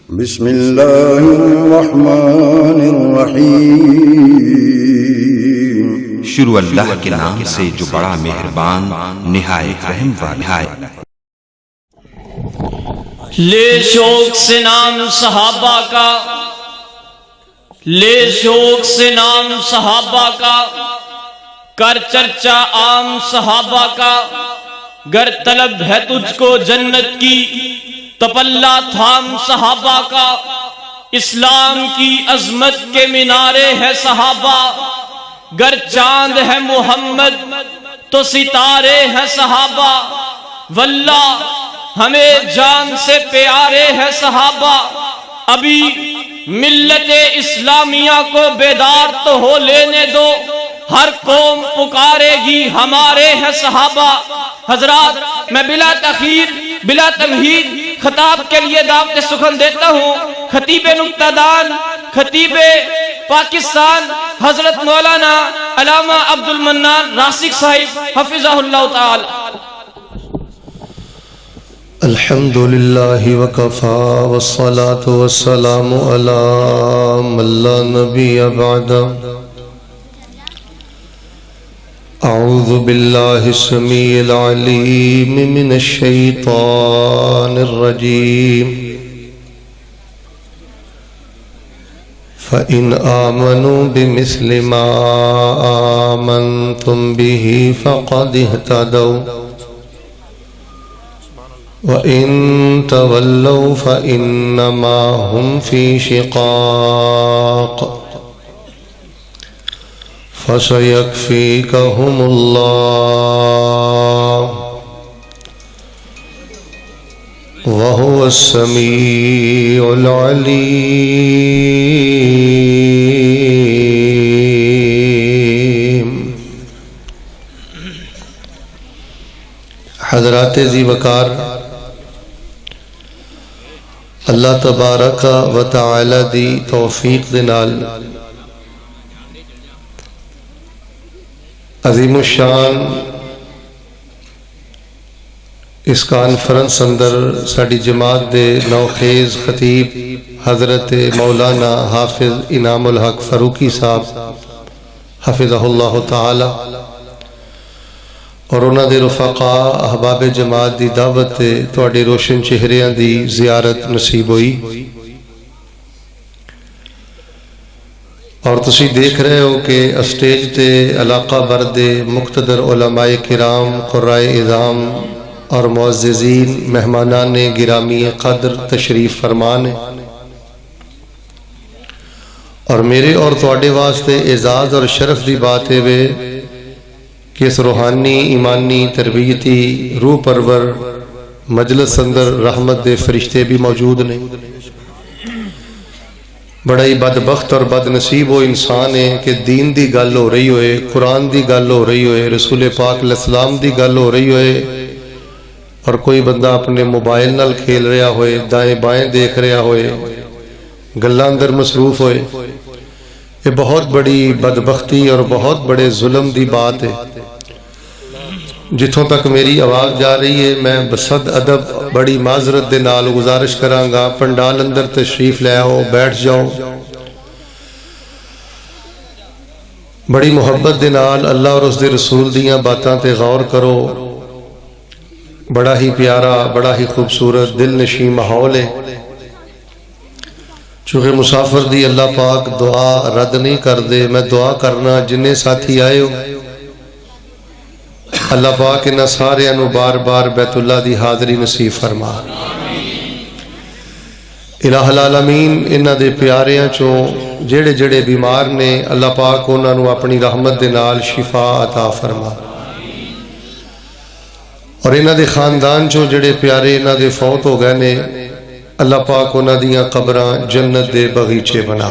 بسم اللہ الرحمن الرحیم۔ شروع اللہ کے نام سے جو بڑا مہربان نہایت رحم والا ہے۔ لے شوق سے نام صحابہ کا، لے شوق سے نام صحابہ کا، کر چرچا عام صحابہ کا۔ گر طلب ہے تجھ کو جنت کی تو پلہ تھام صحابہ کا۔ اسلام کی عظمت کے مینارے ہے صحابہ، گر چاند ہے محمد تو ستارے ہے صحابہ۔ واللہ ہمیں جان سے پیارے ہے صحابہ۔ ابھی ملت اسلامیہ کو بیدار تو ہو لینے دو، ہر قوم پکارے گی ہمارے ہیں صحابہ۔ حضرات، میں بلا تاخیر بلا تمہید خطاب کے لیے دعوت سخن دیتا ہوں خطیب نکتہ دان، خطیب پاکستان حضرت مولانا علامہ عبد المنان راسک صاحب حفظہ اللہ تعالی۔ الحمد للہ وکفا والصلاة والسلام علی من لا نبی بعد۔ اعوذ باللہ السمیع العلیم من الشیطان الرجیم۔ فَإِنْ آمَنُوا بِمِثْلِ مَا آمَنْتُمْ بِهِ فَقَدِ اهْتَدَوْا وَإِن تَوَلَّوْا فَإِنَّمَا هُمْ فِي شِقَاقٍ فَسَيَكْفِيكَهُمُ اللَّهُ وَهُوَ السَّمِيعُ الْعَلِيمُ۔ حضرات ذی وقار، اللہ تبارک و تعالی دی توفیق دے نال عظیم الشان اس کانفرنس اندر ساڑی جماعت دے نوخیز خطیب حضرت مولانا حافظ انعام الحق فاروقی صاحب حفظہ اللہ تعالی اور انہاں دے رفقاء احباب جماعت دی دعوت تے تواڈے روشن چہریاں دی زیارت نصیب ہوئی، اور تسی دیکھ رہے ہو کہ اسٹیج تے علاقہ برد مقتدر علماء کرام، قرائے اعظام اور معززین مہمانان گرامی قدر تشریف فرمان ہے، اور میرے اور تواڈے واسطے اعزاز اور شرف دی بات ہے کہ اس روحانی ایمانی تربیتی روح پرور مجلس اندر رحمت دے فرشتے بھی موجود نے۔ بڑا ہی بدبخت اور بد نصیب وہ انسان ہے کہ دین دی گل ہو رہی ہوئے، قرآن دی گل ہو رہی ہوئے، رسول پاک علیہ السلام دی گل ہو رہی ہوئے، اور کوئی بندہ اپنے موبائل نال کھیل رہا ہوئے، دائیں بائیں دیکھ رہا ہوئے، گلاں اندر مصروف ہوئے۔ یہ بہت بڑی بدبختی اور بہت بڑے ظلم دی بات ہے۔ جتوں تک میری آواز جا رہی ہے، میں بصد ادب بڑی معذرت دے نال گزارش کراں گا، پنڈال اندر تشریف لے آؤ، بیٹھ جاؤ، بڑی محبت دے نال اللہ اور اس دے رسول دیاں باتاں تے غور کرو۔ بڑا ہی پیارا، بڑا ہی خوبصورت دل نشین ماحول ہے۔ چونکہ مسافر دی اللہ پاک دعا رد نہیں کر دے، میں دعا کرنا جنہیں ساتھی آئے ہو اللہ پاک انہاں سارے انو بار بار بیت اللہ دی حاضری نصیب فرما۔ الہ العالمین انہاں دے پیاریاں چوں جڑے جڑے بیمار نے اللہ پاک انہاں نو اپنی رحمت دے نال شفا عطا فرما، اور انہاں دے خاندان چوں جڑے پیارے انہاں دے فوت ہو گئے نے اللہ پاک انہاں دیاں قبراں جنت دے بغیچے بنا۔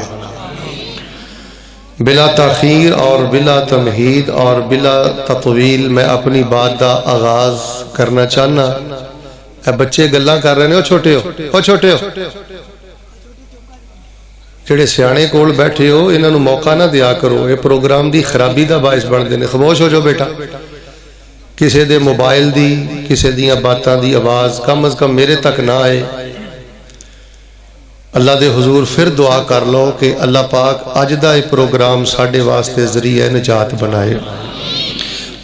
بلا تاخیر اور بلا تمہید اور بلا تطویل میں اپنی بات دا آغاز کرنا چاہنا۔ اے بچے گلاں کر رہے ہیں، چھوٹے ہو جڑے سیانے کول بیٹھے ہو انہاں نو موقع نہ دیا کرو، یہ پروگرام دی خرابی دا باعث بن دے نے۔ خاموش ہو جو بیٹا، کسے دے موبائل دی کسے دیاں باتاں دی آواز کم از کم میرے تک نہ آئے۔ اللہ دے حضور پھر دعا کر لو کہ اللہ پاک اج دا یہ پروگرام ساڈے واسطے ذریعہ نجات بنائے۔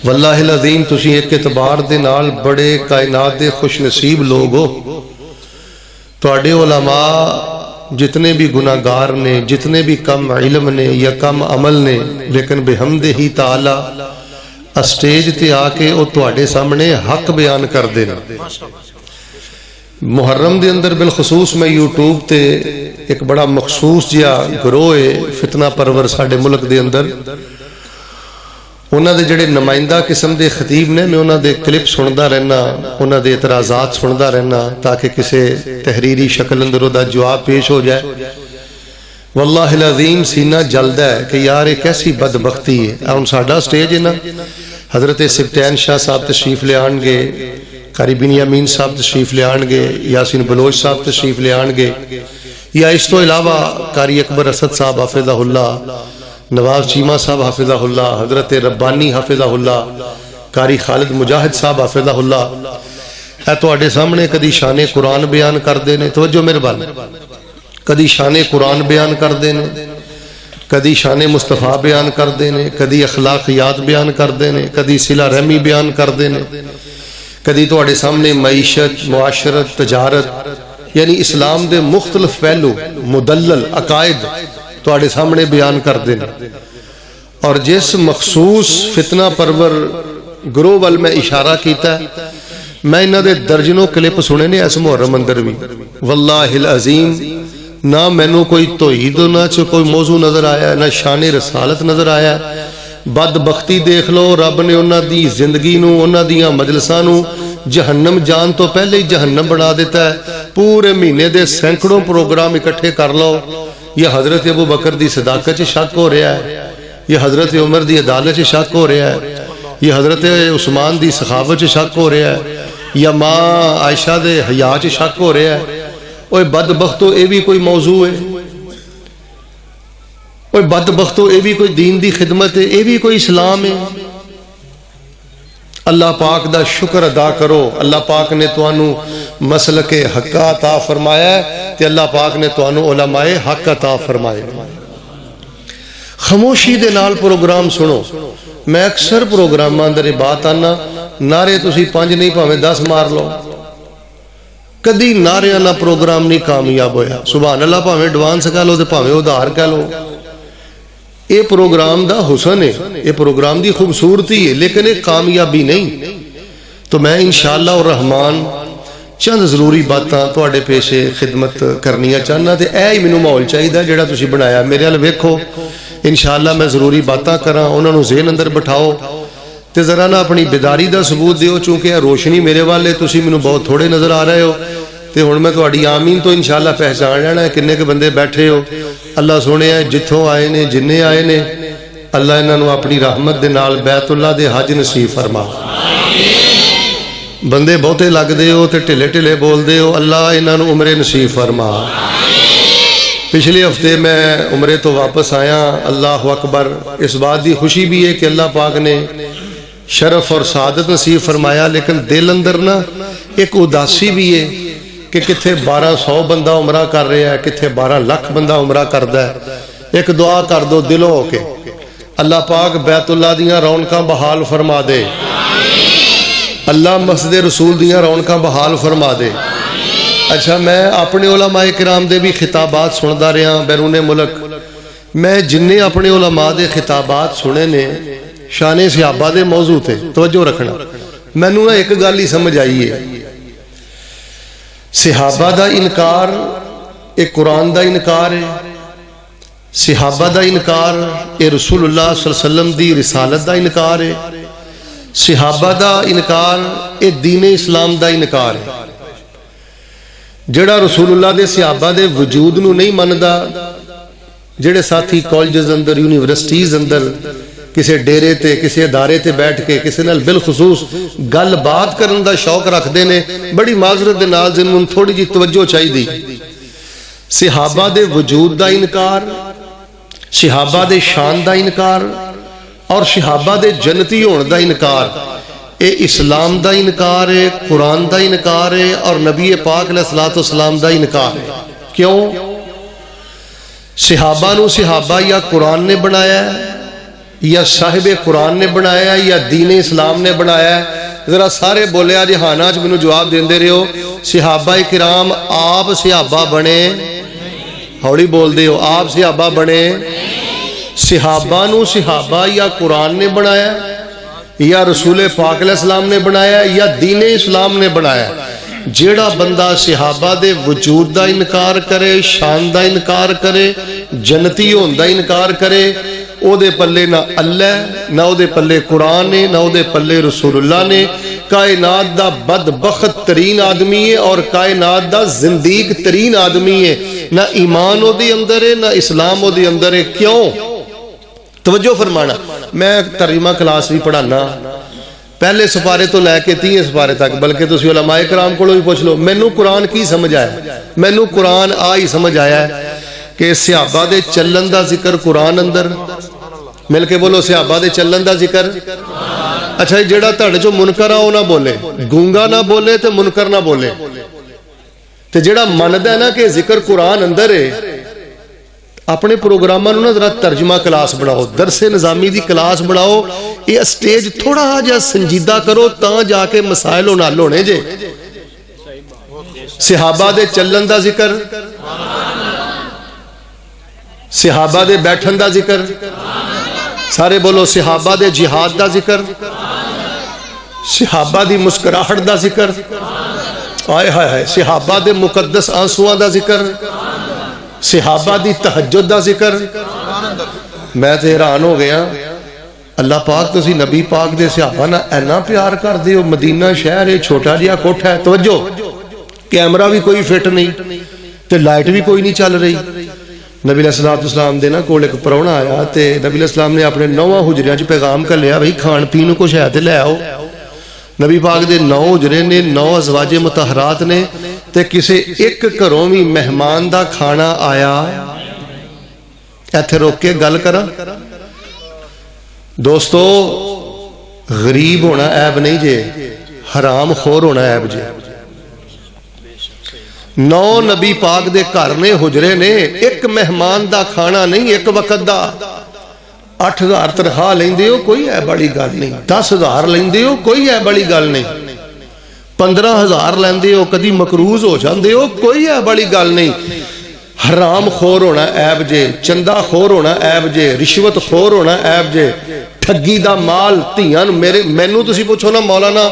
واللہ العظیم تسی ایک اعتبار دے نال بڑے کائنات دے خوش نصیب لوگ ہو۔ تواڈے علماء جتنے بھی گناہگار نے، جتنے بھی کم علم نے یا کم عمل نے، لیکن بحمدہ ہی تعالی اسٹیج تے آ کے وہ تواڈے سامنے حق بیان کر دے۔ محرم دے اندر بالخصوص میں یوٹیوب تے ایک بڑا مخصوص جہا گروہ ہے فتنہ پرور ساڈے ملک دے اندر، انہاں دے جڑے نمائندہ قسم دے خطیب نے، میں انہاں دے کلپ سندا رہنا، انہاں دے اعتراضات سندا رہنا تاکہ کسے تحریری شکل اندر دا جواب پیش ہو جائے۔ واللہ العظیم سینہ جلدا ہے کہ یار یہ کیسی بدبختی ہے۔ ہن ساڈا سٹیج ہے نا، حضرت سبطین شاہ صاحب تشریف لے آن گے، قاری بنیامین صاحب تشریف لے آن گے، یاسین بلوچ صاحب تشریف لے آن گے، یا اس تو علاوہ قاری اکبر اسد صاحب حافظہ اللہ، نواز چیمہ صاحب حافظہ اللہ، حضرت ربانی حافظہ اللہ، قاری خالد مجاہد صاحب حافظہ اللہ، اے تواڈے سامنے کدی شان قرآن بیان کر دینے، توجہ مہربان، کدی شان قرآن بیان کر دینے، کدی شان مصطفیٰ بیان کر دینے، کدی اخلاقیات بیان کر دینے، کدی صلہ رحمی بیان کر دینے، کدی تواڈے سامنے معیشت، معاشرت، تجارت، یعنی اسلام دے مختلف پہلو، مدلل عقائد تواڈے سامنے بیان کر دینا۔ اور جس مخصوص فتنہ پرور گروہ وال میں اشارہ کیتا ہے، میں انہاں دے درجنوں کلپ سنے نے اس محرم اندر بھی۔ واللہ العظیم نہ مینوں کوئی توحید نہ کوئی موضوع نظر آیا، نہ شان رسالت نظر آیا۔ بدبختی دیکھ لو، رب نے انہاں دی زندگی نو، انہاں دیاں مجلساں نو جہنم جان تو پہلے ہی جہنم بنا دیتا ہے۔ پورے مہینے دے سینکڑوں پروگرام اکٹھے کر لو، یہ حضرت ابو بکر دی صداقت سے شک ہو رہا ہے، یہ حضرت عمر دی عدالت سے شک ہو رہا ہے، یہ حضرت عثمان دی سخاوت سے شک ہو رہا ہے، یا ماں عائشہ دے حیا سے شک ہو رہا ہے۔ اوے بدبختو اے بھی کوئی موضوع ہے، اوے بدبختو اے بھی کوئی دین دی خدمت ہے، اے بھی کوئی اسلام ہے۔ اللہ پاک دا شکر ادا کرو، اللہ پاک نے توانو مسلک حق عطا فرمایا ہے، تے اللہ پاک نے توانو علماء حق عطا فرمایا۔ خاموشی دے نال پروگرام سنو۔ میں اکثر پروگرام اندر بات آنا، نعرے تسی 5 نہیں پاویں 10 مار لو، کدی نعرے نہ پروگرام نہیں کامیاب ہویا۔ سبحان اللہ، پاویں ایڈوانس کہہ لو تے پاویں ادھار کہہ لو، یہ پروگرام دا حسن ہے، یہ پروگرام دی خوبصورتی ہے، لیکن یہ کامیابی نہیں۔ تو میں انشاءاللہ الرحمن چند ضروری باتاں تواڈے پیش خدمت کرنیاں چاہنا، تے اے ہی مینوں ماحول چاہیدا جڑا تسی بنایا۔ میرے ال ویکھو، انشاءاللہ میں ضروری باتاں کراں، انہاں نوں ذہن اندر بٹھاؤ، تے ذرا نہ اپنی بیداری دا ثبوت دیو، چونکہ روشنی میرے والے تسی مینوں بہت تھوڑے نظر آ رہے ہو، تے ہن میں تہاڈی آمین تو انشاءاللہ پہچان لینا ہے کنے کے بندے بیٹھے ہو۔ اللہ سونے جتھوں آئے نے، جننے آئے نے، اللہ انہاں نوں اپنی رحمت دے نال بیت اللہ دے حج نصیب فرما۔ بندے بہتے لگ دے ہو تے ٹھلے ٹھلے بول دے ہو، اللہ انہاں نوں عمرے نصیب فرما۔ پچھلے ہفتے میں عمرے تو واپس آیا، اللہ اکبر، اس بات دی خوشی بھی ہے کہ اللہ پاک نے شرف اور سعادت نصیب فرمایا، لیکن دل اندر نا ایک اداسی بھی ہے کہ کتھے 1200 بندہ عمرہ کر رہا ہے، کتھے 12 لاکھ بندہ عمرہ کردا ہے۔ ایک دعا کر دو دلوں ہو کے، اللہ پاک بیت اللہ دیاں رونقاں بحال فرما دے، اللہ مسجد رسول دیاں رونقاں بحال فرما دے۔ اچھا، میں اپنے علماء کرام دے بھی خطابات سندا رہا بیرون ملک، میں جننے اپنے علماء دے خطابات سنے نے شان صحابہ دے موضوع تے توجہ رکھنا، مینوں ایک گل ہی سمجھ آئی ہے، صحابہ دا انکار ایک قرآن دا انکار ہے، صحابہ دا انکار اے رسول اللہ صلی اللہ علیہ وسلم دی رسالت دا انکار ہے، صحابہ دا انکار اے دین اسلام دا انکار ہے۔ جڑا رسول اللہ دے صحابہ دے وجود نو نہیں مندا، جڑے ساتھی کالجز اندر، یونیورسٹیز اندر کسی ڈیرے تے کسی ادارے تے بیٹھ کے کسی نال بالخصوص گل بات کرن دا شوق رکھدے نے، بڑی معذرت دے نال جنوں تھوڑی جی توجہ چاہیے۔ صحابہ دے وجود دا انکار، صحابہ دے شان دا انکار اور صحابہ دے جنتی ہون دا انکار، اے اسلام دا انکار ہے، قرآن دا انکار ہے اور نبی پاک علیہ الصلوۃ والسلام دا انکار ہے۔ کیوں؟ صحابہ نو صحابہ یا قرآن نے بنایا ہے یا صاحب قرآن نے بنایا ہے یا دین اسلام نے بنایا ہے؟ ذرا سارے بولے آج ہانا چ مینوں جواب دیندے رہو. صحابہ کرام آپ صحابہ بنے؟ ہوڑی بول دے ہو. آپ صحابہ بنے؟ صحابہ نو صحابہ یا قرآن نے بنایا یا رسول پاک علیہ السلام نے بنایا یا دین اسلام نے بنایا؟ جیڑا بندہ صحابہ دے وجود دا انکار کرے، شان دا انکار کرے، جنتی ہون دا انکار کرے، او دے پلے نہ اللہ، نہ او دے پلے قرآن نے، نہ او دے پلے رسول اللہ نے. کائنات دا بدبخت ترین آدمی ہے اور کائنات دا زندیق ترین آدمی ہے. نہ ایمان او دے اندر ہے نہ اسلام او دے اندر ہے. کیوں؟ توجہ فرمانا. میں ترجمہ کلاس بھی پڑھانا پہلے سپارے تو لے کے 30 سپارے تک، بلکہ تسی علماء کرام کو بھی پوچھ لو. مینوں قرآن کی سمجھ آیا؟ مینوں قرآن ہی سمجھ آیا ہے کہ صحابہ دے چلن دا ذکر قرآن اندر. مل کے بولو، صحابہ دے چلن دا ذکر. اچھا جیڑا تہاڈے چوں منکر آ او نہ بولے، گونگا نہ بولے تے منکر نہ بولے. تے جیڑا مندا ہے نا کہ ذکر قرآن اندر ہے، اپنے پروگراماں نوں نا ذرا ترجمہ کلاس بناؤ، درس نظامی دی کلاس بناؤ. یہ سٹیج تھوڑا جا سنجیدہ کرو تاں جا کے مسائل حل ہونے جے. صحابہ دے چلن دا ذکر، صحابہ دے بیٹھن دا ذکر. سارے بولو، صحابہ دے جہاد دا ذکر، صحابہ دی مسکراہٹ دا ذکر، آئے ہائے ہائے، صحابہ دے مقدس آنسواں دا ذکر، صحابہ دی تہجد دا ذکر. میں تے حیران ہو گیا. اللہ پاک تسی نبی پاک دے صحابہ نہ اینا پیار کر دیو. مدینہ شہر ہے، چھوٹا جہا کوٹھا ہے. توجہ، کیمرہ بھی کوئی فٹ نہیں تے لائٹ بھی کوئی نہیں چل رہی. نبی علیہ السلام دے نا کول ایک پرونا آیا تے نبی علیہ السلام نے اپنے 9 حجریاں چ پیغام کر لیا، بھئی کھان پین کچھ ہے تے لے آؤ. نبی پاک دے 9 حجرے نے، 9 ازواج مطہرات نے، تے کسے ایک گھروں بھی مہمان دا کھانا آیا؟ ایتھے روک کے گل کراں. دوستو، غریب ہونا عیب نہیں جے، حرام خور ہونا عیب جے. 9 نبی پاک دے گھر نے، حجرے نے، ایک مہمان دا کھانا نہیں، ایک وقت دا. 8,000 تنخواہ لیندے ہو، کوئی ہے بڑی گل نہیں. 10,000 لیندے ہو، کوئی ہے بڑی گل نہیں. 15,000 لیندے ہو، کدی مقروض ہو جاندے ہو، کوئی ہے بڑی گل نہیں. حرام خور ہونا عیب جے، چندہ خور ہونا عیب جے، رشوت خور ہونا عیب جے. ٹھگی دا مال دھیاں مینوں تسی پوچھو نا، مولانا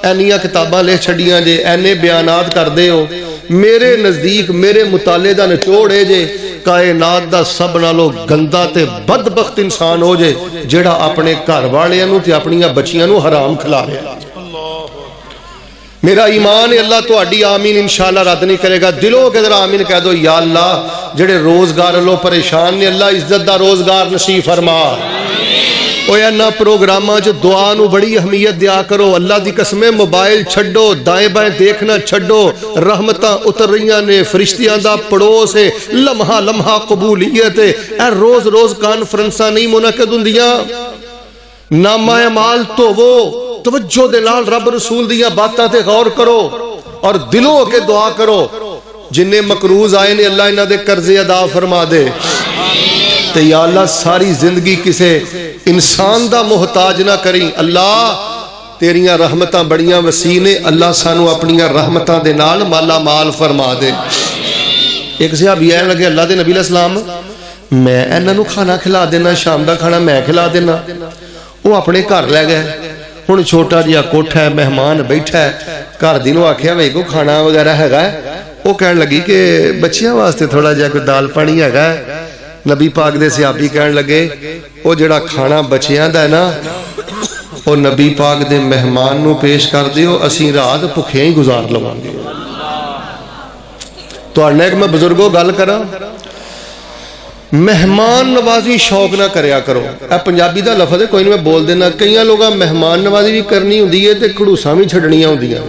اینیاں کتاباں لے چھڑیاں جے، اینے بیانات کر دے ہو. میرے نزدیک میرے مطالعے دا نچوڑ ہے جے کائنات دا سب نالو گندا تے بدبخت انسان ہو جے جیڑا اپنے گھر والیاں نوں تے اپنیاں بچیاں نوں حرام کھلا رہا. میرا ایمان ہے، اللہ تو اڈی آمین انشاءاللہ رد نہیں کرے گا. دلوں کے ذرا آمین کہہ دو. یا اللہ جڑے روزگار لو پریشان نے، اللہ عزت دا روزگار نصیب فرما. اوہ نہ پروگراماں جو دعا نو بڑی اہمیت دیا کرو. اللہ دی قسمیں موبائل چھڈو، دائیں بائیں دیکھنا چھڈو. رحمتاں اتر رہیاں نے، فرشتیاں دا پڑوس ہے، لمحہ لمحہ قبولیت ہے. اے روز روز کانفرنساں نہیں منعقد ہوندیاں. نامہ اعمال تو وہ توجہ دے نال رب رسول دیاں باتاں تے غور کرو اور دلوں کے دعا کرو. جنہیں مقروض آئے نے، اللہ انہاں دے قرضے ادا فرما دے. تے یا اللہ ساری زندگی کسے انسان دا محتاج نہ کریں. اللہ تیریاں رحمتاں بڑیاں وسیع نے، اللہ سانو اپنیاں رحمتاں دے نال مالا مال فرما دے. ایک صحابی آئے لگے، اللہ دے نبی علیہ السلام میں انہاں نوں کھانا کھلا دینا، شام دا کھانا میں کھلا دینا. وہ اپنے گھر لے گئے. ہن چھوٹا جہا کوٹھا ہے، مہمان بیٹھا ہے. گھر دی نوں آکھیا بھئی کو کھانا وغیرہ ہے؟ وہ کہن لگی کہ بچیاں واسطے تھوڑا جہا کوئی دال پانی ہے. نبی پاک دے صحابی کہن لگے وہ جڑا کھانا بچیاں دا ہے نا، وہ نبی پاک دے مہمان نو پیش کر دیو، اسی رات بھکھے ہی گزار لواں گے. تواڈے ایک میں بزرگوں گل کراں، مہمان نوازی شوق نہ کریا کرو. اے پنجابی دا لفظ ہے، کوئی نہیں میں بول دینا. کئی لوگاں مہمان نوازی بھی کرنی ہوندی ہے تے کھڑوساں بھی چھڈنیاں ہوندیاں،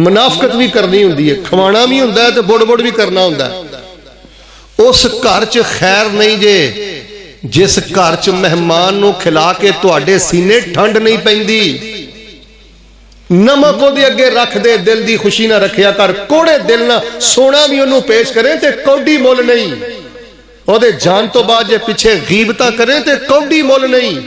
منافقت بھی کرنی ہوندی ہے، کھوانا بھی ہوندا ہے تے بڑ بڑ بھی کرنا ہوندا ہے. اس گھر چ خیر نہیں جے جس گھر چ مہمان نو کھلا کے تواڈے سینے ٹھنڈ نہیں پیندی. نمک دے اگے رکھ دے، دل دی خوشی نہ رکھیا کر. کوڑے دل نہ سونا بھی انہوں پیش کریں تے کوڈی مول نہیں. او دے جان تو بعد جے پیچھے غیبتہ کریں تے کوڈی مول نہیں.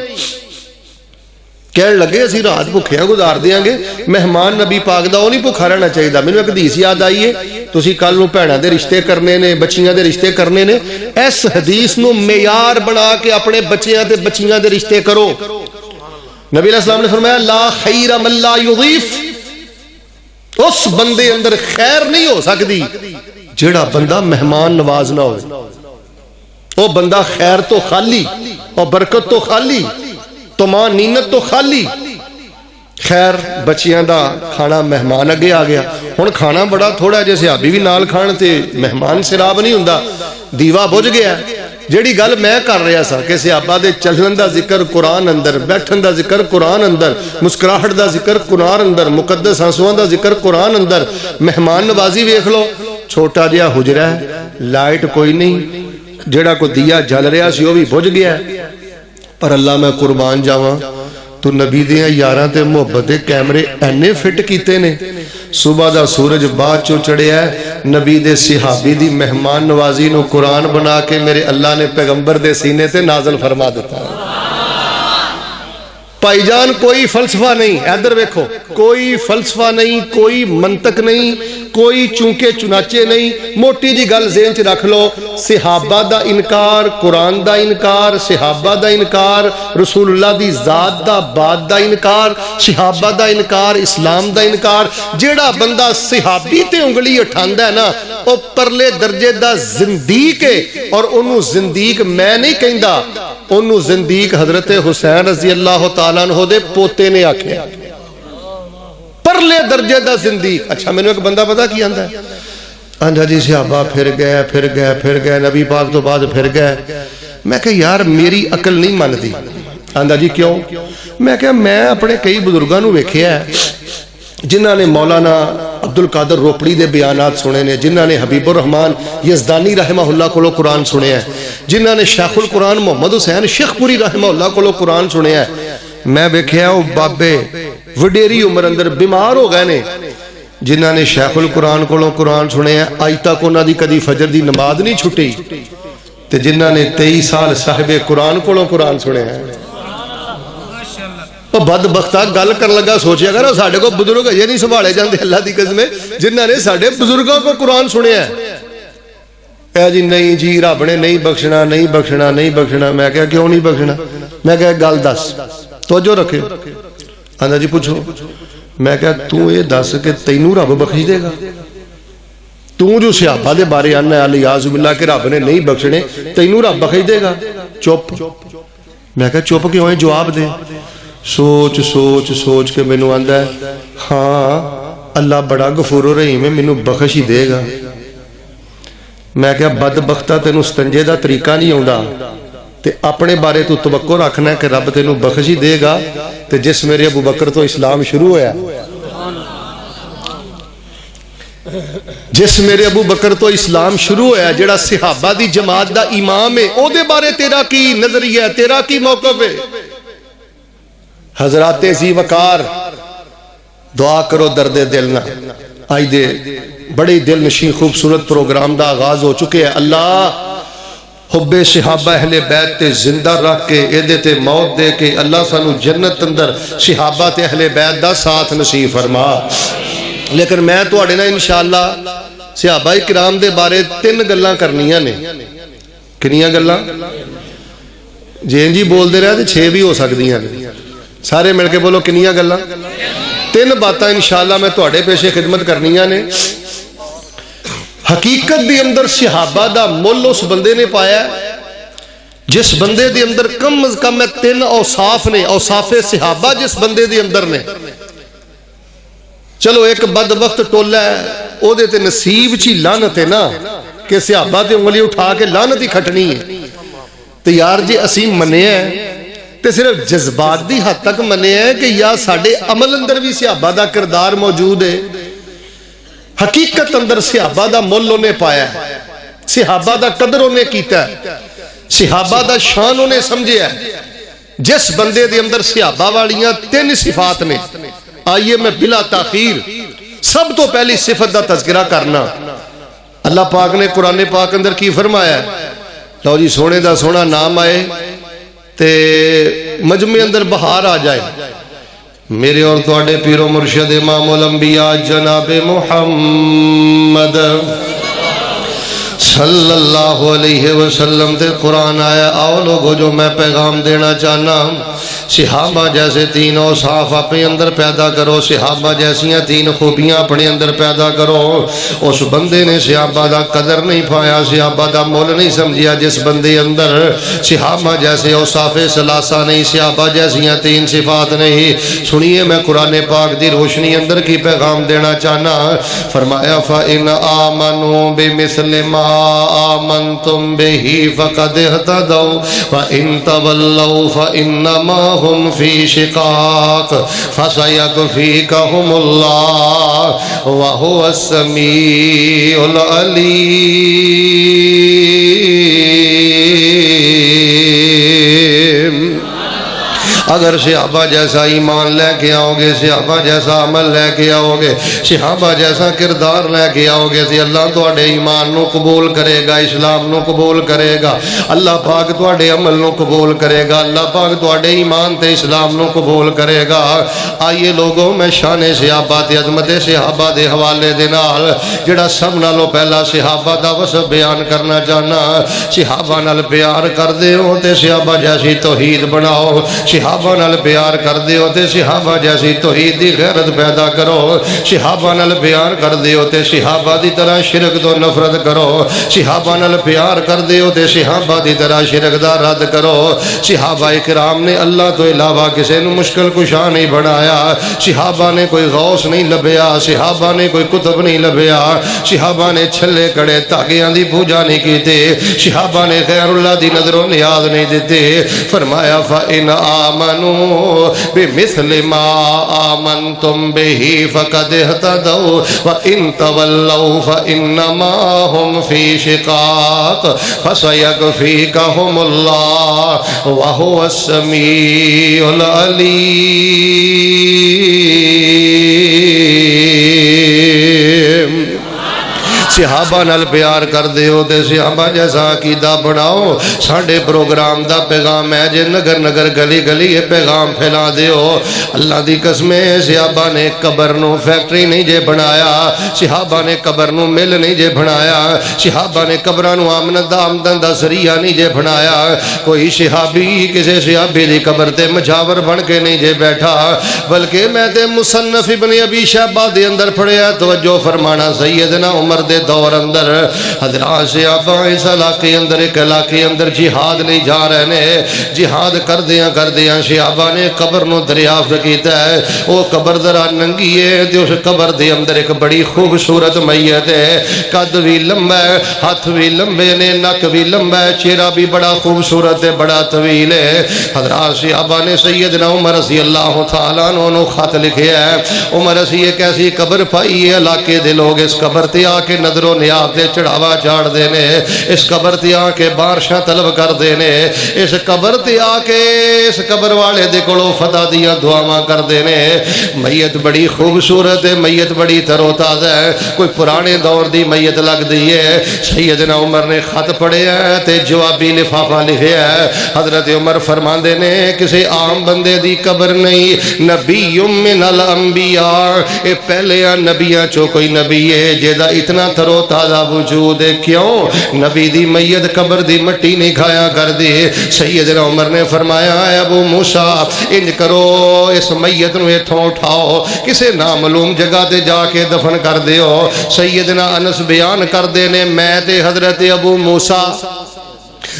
کہنے لگے اسی رات بھکھیاں گزار دیاں گے, مہمان نبی پاک دا وہ نہیں بھکھا رہنا چاہیے. مینوں ایک حدیث یاد آئی ہے, تسی کل نوں بھیڑاں دے رشتے کرنے نے, بچیاں دے رشتے کرنے نے, اس حدیث نوں معیار بنا کے اپنے بچیاں تے بچیاں دے رشتے کرو. نبی علیہ السلام نے فرمایا لا خیر من لا یضیف, اس بندے اندر خیر نہیں ہو سکتی جڑا بندہ مہمان نواز نہ ہو. وہ بندہ خیر تو خالی اور برکت تو خالی, طمانینت تو خالی. خیر بچیاں دا کھانا مہمان اگے آ گیا. ہن کھانا بڑا تھوڑا, جے صحابی بھی نال کھان تے مہمان سراب نہیں ہوندا, دیوا بجھ گیا. جیڑی گل میں کر رہا سا کہ صحابہ دے چلن دا ذکر قرآن اندر, بیٹھن دا ذکر قرآن اندر, مسکراہٹ دا ذکر قرآن اندر, مقدس آنسواں دا ذکر قرآن اندر. مہمان نوازی ویکھ لو, چھوٹا جہا حجرہ ہے, لائٹ کوئی نہیں, جیڑا کو دیا جل رہا سی وہ بھی بجھ گیا. پر اللہ میں قربان جاواں, تو نبی دیاں یاراں تے محبت دے کیمرے اینے فٹ کیتے نے. صبح دا سورج بعد چو چڑھیا ہے, نبی دے صحابی دی مہمان نوازی نو قرآن بنا کے میرے اللہ نے پیغمبر دے سینے تے نازل فرما دیتا ہے. بھائی جان کوئی فلسفہ نہیں, ادھر ویکھو, کوئی فلسفہ نہیں, کوئی منطق نہیں, کوئی چونکے چناچے نہیں. موٹی جی گل ذہن چ رکھ لو, صحابہ دا انکار, قرآن دا انکار, صحابہ دا انکار, رسول اللہ دی ذات دا بعد دا انکار, صحابہ دا انکار, اسلام دا انکار. جیڑا بندہ صحابی تے انگلی اٹھاندا ہے نا, او پرلے درجے دا زندیق ہے. اور انہوں زندیق میں نہیں کہندا, انہوں زندیق حضرت حسین رضی اللہ تعالیٰ عنہ دے پوتے نے آکھیا, پرلے درجے دا زندیق. اچھا میں نے ایک بندہ پتا کی آندا ہے, آندا جی صحابہ پھر گئے, نبی پاک تو بعد پھر گئے. میں کہ یار میری عقل نہیں مانتی. آندا جی کیوں؟ میں کہ میں اپنے کئی بزرگاں نو ویکھیا ہے جنہاں نے مولانا عبد القادر روپڑی دے بیانات سنے نے, جنہاں نے حبیب الرحمان یزدانی رحمہ اللہ کو قرآن سنے ہیں, جنہاں نے شیخ القرآن محمد حسین شیخ پوری رحمہ اللہ کو قرآن سنے ہیں. میں ویکھیا وہ بابے وڈیری عمر اندر بیمار ہو گئے نے, جنہاں نے شیخ القرآن کو قرآن سنے ہیں, اج تک انہاں دی کدی فجر دی نماز نہیں چھٹی. تے جنہاں نے 23 سال صاحب قرآن کو قرآن سنے ہیں. بدبختہ گل کر لگا سوچیا کرو ساڈے کو بزرگ یہ نہیں سنبھالے جاندے اللہ دی قسم جنہاں نے ساڈے بزرگوں کو قرآن سنیا ہے. اے جی نہیں جی رب نے نہیں بخشنا, نہیں بخشنا, نہیں بخشنا. میں کہا کیوں نہیں بخشنا؟ میں کہا گل دس, توجہ رکھے. آندا جی پوچھو. میں کہا تو یہ دس کہ تینوں رب بخش دے گا؟ تو جو صحابہ دے بارے آنا ہے الیاذ باللہ کہ رب نے نہیں بخشنے, تینوں رب بخش دے گا؟ چپ. میں کہا چپ کیوں ہے؟ جواب دے. سوچ کے مینوں آندا ہے ہاں اللہ بڑا غفور و رحیم ہے, مینوں بخش ہی دے گا. میں کہا بدبختہ تینوں استنجے دا طریقہ نہیں آوندا تے اپنے بارے تو توقع رکھنا ہے کہ رب تینوں بخش ہی دے گا. تے جس میرے ابو بکر تو اسلام شروع ہویا, جس میرے ابو بکر تو اسلام شروع ہویا, جڑا صحابہ دی جماعت دا امام ہے, او دے بارے تیرا کی نظریہ ہے, تیرا کی موقف ہے؟ حضرات ذی وقار دعا کرو درد دل نہ. آئی دے بڑے دل نشین خوبصورت پروگرام دا آغاز ہو چکے ہیں. اللہ حب صحابہ اہل بیت تے زندہ رکھ کے ایدے تے موت دے کے اللہ سانو جنت اندر صحابہ تے اہل بیت دا ساتھ نصیب فرما. لیکن میں تو اڑے نا انشاءاللہ صحابہ کرام دے بارے 3 گلاں کرنیاں نے. کنیاں گلاں؟ جی بول دے رہے تھے 6 بھی ہو سکتی ہیں. سارے مل کے بولو کنیاں گلاں؟ 3 باتاں انشاءاللہ میں تواڈے پیشے خدمت کرنیاں نے. حقیقت دی اندر صحابہ دا مول اس بندے نے پایا جس بندے دی اندر کم از کم 3 اوصاف نے, اوصاف صحابہ جس بندے دی اندر نے. چلو ایک بد وقت ٹولہ ہے, او دے تے نصیب چی لعنت ہے نا کہ صحابہ تے انگلی اٹھا کے لعنت ہی کھٹنی ہے. تو یار جی اسی منے ہیں تے صرف جذبات دی حد تک منے ہیں کہ یا ساڑھے عمل اندر بھی صحابہ دا کردار موجود ہے. حقیقت اندر صحابہ دا مول انہیں پایا ہے, صحابہ دا قدر انہیں کیتا ہے, صحابہ دا شان انہیں سمجھے ہے. جس بندے دے اندر صحابہ والیاں 3 صفات نے, آئیے میں بلا تاخیر سب تو پہلی صفت دا تذکرہ کرنا. اللہ پاک نے قرآن پاک اندر کی فرمایا ہے, لو جی سونے دا سونا نام آئے تے مجمع اندر بہار آ جائے. میرے اور تواڈے پیر و مرشد امام الانبیاء جناب محمد صلی اللہ علیہ وسلم تے قرآن آیا. آؤ لوگو جو میں پیغام دینا چاہنا، صحابہ جیسے تین اوصاف اپنے اندر پیدا کرو، صحابہ جیسیاں تین خوبیاں اپنے اندر پیدا کرو. اس بندے نے صحابہ دا قدر نہیں پایا، صحابہ دا مول نہیں سمجھیا جس بندے اندر صحابہ جیسے اوصاف ثلاثہ نہیں، صحابہ جیسیاں تین صفات نہیں. سنیے میں قرآن پاک دی روشنی اندر کی پیغام دینا چاہنا. فرمایا فَإِنْ آمَنُوا بِمِثْلِ مَا آمنتم به فقد اهتدوا وإن تولوا فإنما هم في شقاق فسيكفيكهم الله وهو السميع العليم. اگر صحابہ جیسا ایمان لے کے آؤ گے، صحابہ جیسا عمل لے کے آؤ گے، صحابہ جیسا کردار لے کے آؤ گے تو اللہ تواڈے ایمان نو قبول کرے گا، اسلام نو قبول کرے گا، اللہ پاک تواڈے عمل نو قبول کرے گا، اللہ پاک تواڈے ایمان تے اسلام نو قبول کرے گا. آئیے لوگوں میں شان صحابہ تے عظمت صحابہ دے حوالے دے نال جڑا سب نالوں پہلا صحابہ دا وصف بیان کرنا چاہنا. صحابہ نال پیار کر دیو تے صحابہ جیسی توحید بناؤ، صحابہ نال پیار کر دیو تے صحابہ جیسی توحید دی غیرت پیدا کرو، صحابہ نال پیار کر دیو تے صحابہ دی طرح شرک تو نفرت کرو، صحابہ نال پیار کر دیو تے صحابہ دی طرح شرک دا رد کرو. صحابہ اکرام نے اللہ تو علاوہ کسے نو مشکل کشا نہیں بنایا، صحابہ نے کوئی غوث نہیں لبیا، صحابہ نے کوئی کتب نہیں لبیا، صحابہ نے چھلے کڑے تاغیاں دی پوجا نہیں کیتے، صحابہ نے غیر اللہ دی نظر و نیاز نہیں دیتے. فرمایا فَإِنْ آمنوا بِمِثْلِ مَا آمَنْتُمْ بِهِ فَقَدْ اهْتَدَوْا وَإِنْ تَوَلَّوْا فَإِنَّمَا هُمْ فِي شِقَاقٍ فَسَيَكْفِيكَهُمُ اللَّهُ وَهُوَ السَّمِيعُ الْعَلِيمُ. صحابہ نال پیار کر دیو تے صحابہ جیسا عقیدہ بناؤ. ساڈے پروگرام دا پیغام ہے جے نگر نگر گلی گلی یہ پیغام پھیلا دیو. اللہ دی قسم صحابہ نے قبر نو فیکٹری نہیں جے بنایا، صحابہ نے قبر نو مل نہیں جے بنایا، صحابہ نے قبراں نو آمدن دا ذریعہ نہیں جے بنایا. کوئی صحابی کسے صحابی دی قبر تے مجاور بن کے نہیں جے بیٹھا، بلکہ میں تے مصنف ابن ابی شیبہ دے اندر پڑھیا. توجہ فرمانا سیدنا عمر دے دور اندر حضرات صحابہ اس علاقے اندر ایک علاقے اندر جہاد نہیں جا رہے نے. جہاد کر دیاں صحابہ نے قبر نو دریافت کیتا ہے. وہ قبر ذرا ننگی ہے تے اس قبر دے اندر ایک بڑی خوبصورت میت ہے. قد بھی لمبا ہے، ہاتھ بھی لمبے نے، نک بھی لمبا ہے، چہرہ بھی بڑا خوبصورت ہے، بڑا طویل ہے. حضرات صحابہ نے سیدنا عمر رضی اللہ تعالیٰ عنہ خط لکھیا ہے. عمر رضی ایک ایسی قبر پائی ہے، علاقے دے لوگ اس قبر تے آ کے نظر و نیاز دے چڑھاوا چاڑ دینے، اس قبر تے آ کے بارشاں طلب کر دینے، اس قبر تے آ کے اس قبر والے دے کولوں فتح دیاں دعاواں کر دینے. میت بڑی خوبصورت ہے، میت بڑی تر و تازہ ہے، کوئی پرانے دور دی میت لگ دی ہے. سیدنا عمر نے خط پڑھیا ہے تے جوابی لفافہ لکھیا ہے. حضرت عمر فرماندے نے کسی عام بندے دی قبر نہیں، نبی من الانبیاء، اے پہلے نبیاں چو کوئی نبی ہے جیدہ اتنا تر و تازہ وجود ہے. کیوں؟ نبی دی میت قبر دی مٹی نہیں کھایا کر دی. سیدنا عمر نے فرمایا اے ابو موسیٰ انج کرو، اس میت نو اتھوں اٹھاؤ، کسے نامعلوم جگہ تے جا کے دفن کر دیو. سیدنا انس بیان کر دینے میں تے حضرت ابو موسیٰ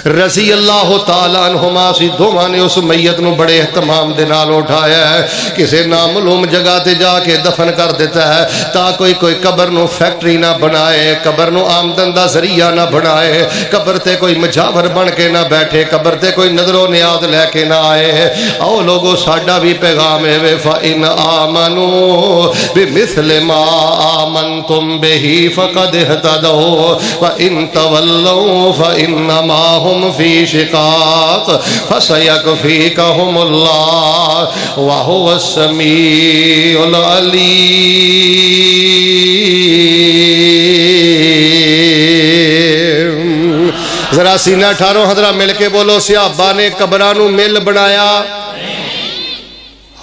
رضی اللہ تعالیٰ عنہما سی دوواں نے اس میت نو بڑے اہتمام دے نال اٹھایا ہے، کسے نامعلوم جگہ تے جا کے دفن کر دیتا ہے تا کوئی قبر نو فیکٹری نہ بنائے، قبر نو آمدن دا ذریعہ نہ بنائے، قبر تے کوئی مجاور بن کے نہ بیٹھے، قبر تے کوئی نظر و نیاز لے کے نہ آئے۔ آؤ لوگو ساڈا بھی پیغام ہے فَإِنْ آمَنُوا بِمِثْلِ مَا آمَنْتُمْ بِهِ فَقَدْ اهْتَدَوْا وَإِنْ تَوَلَّوْا فَإِنَّمَا هُمْ فِي شِقَاقٍ فَسَيَكْفِيكَهُمُ اللَّهُ وَهُوَ السَّمِيعُ الْعَلِيمُ۔ ذرا سینہ ٹھارو حضرات مل کے بولو صحابہ نے قبراں نو مل بنایا؟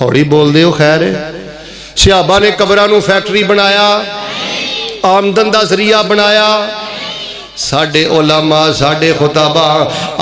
ہوڑی بول دیو خیر ہے. صحابہ نے قبراں نو فیکٹری بنایا؟ آمدن دا ذریعہ بنایا؟ ساڑھے علماء ساڑھے خطابہ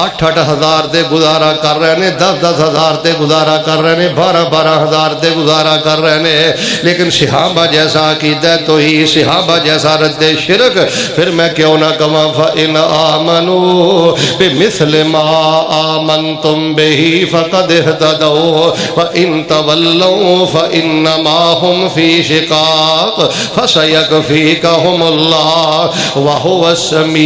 8-8 ہزار دے گزارا کر رہے ہیں، 10-10 ہزار دے گزارا کر رہے ہیں، 12-12 ہزار دے گزارا کر رہے ہیں، لیکن صحابہ جیسا عقیدہ توحید، صحابہ جیسا رد شرک. پھر میں کیوں نہ کہاں فَإِنْ آمَنُوا بِمِثْلِ مَا آمَنْتُمْ بِهِ فَقَدْ اهْتَدَوْا وَإِنْ تَوَلَّوْا فَإِنَّمَا هُمْ فِي شِقَاقٍ فَسَيَكْفِيكَهُمُ اللَّهُ وَهُوَ السَّمِيعُ العلیم.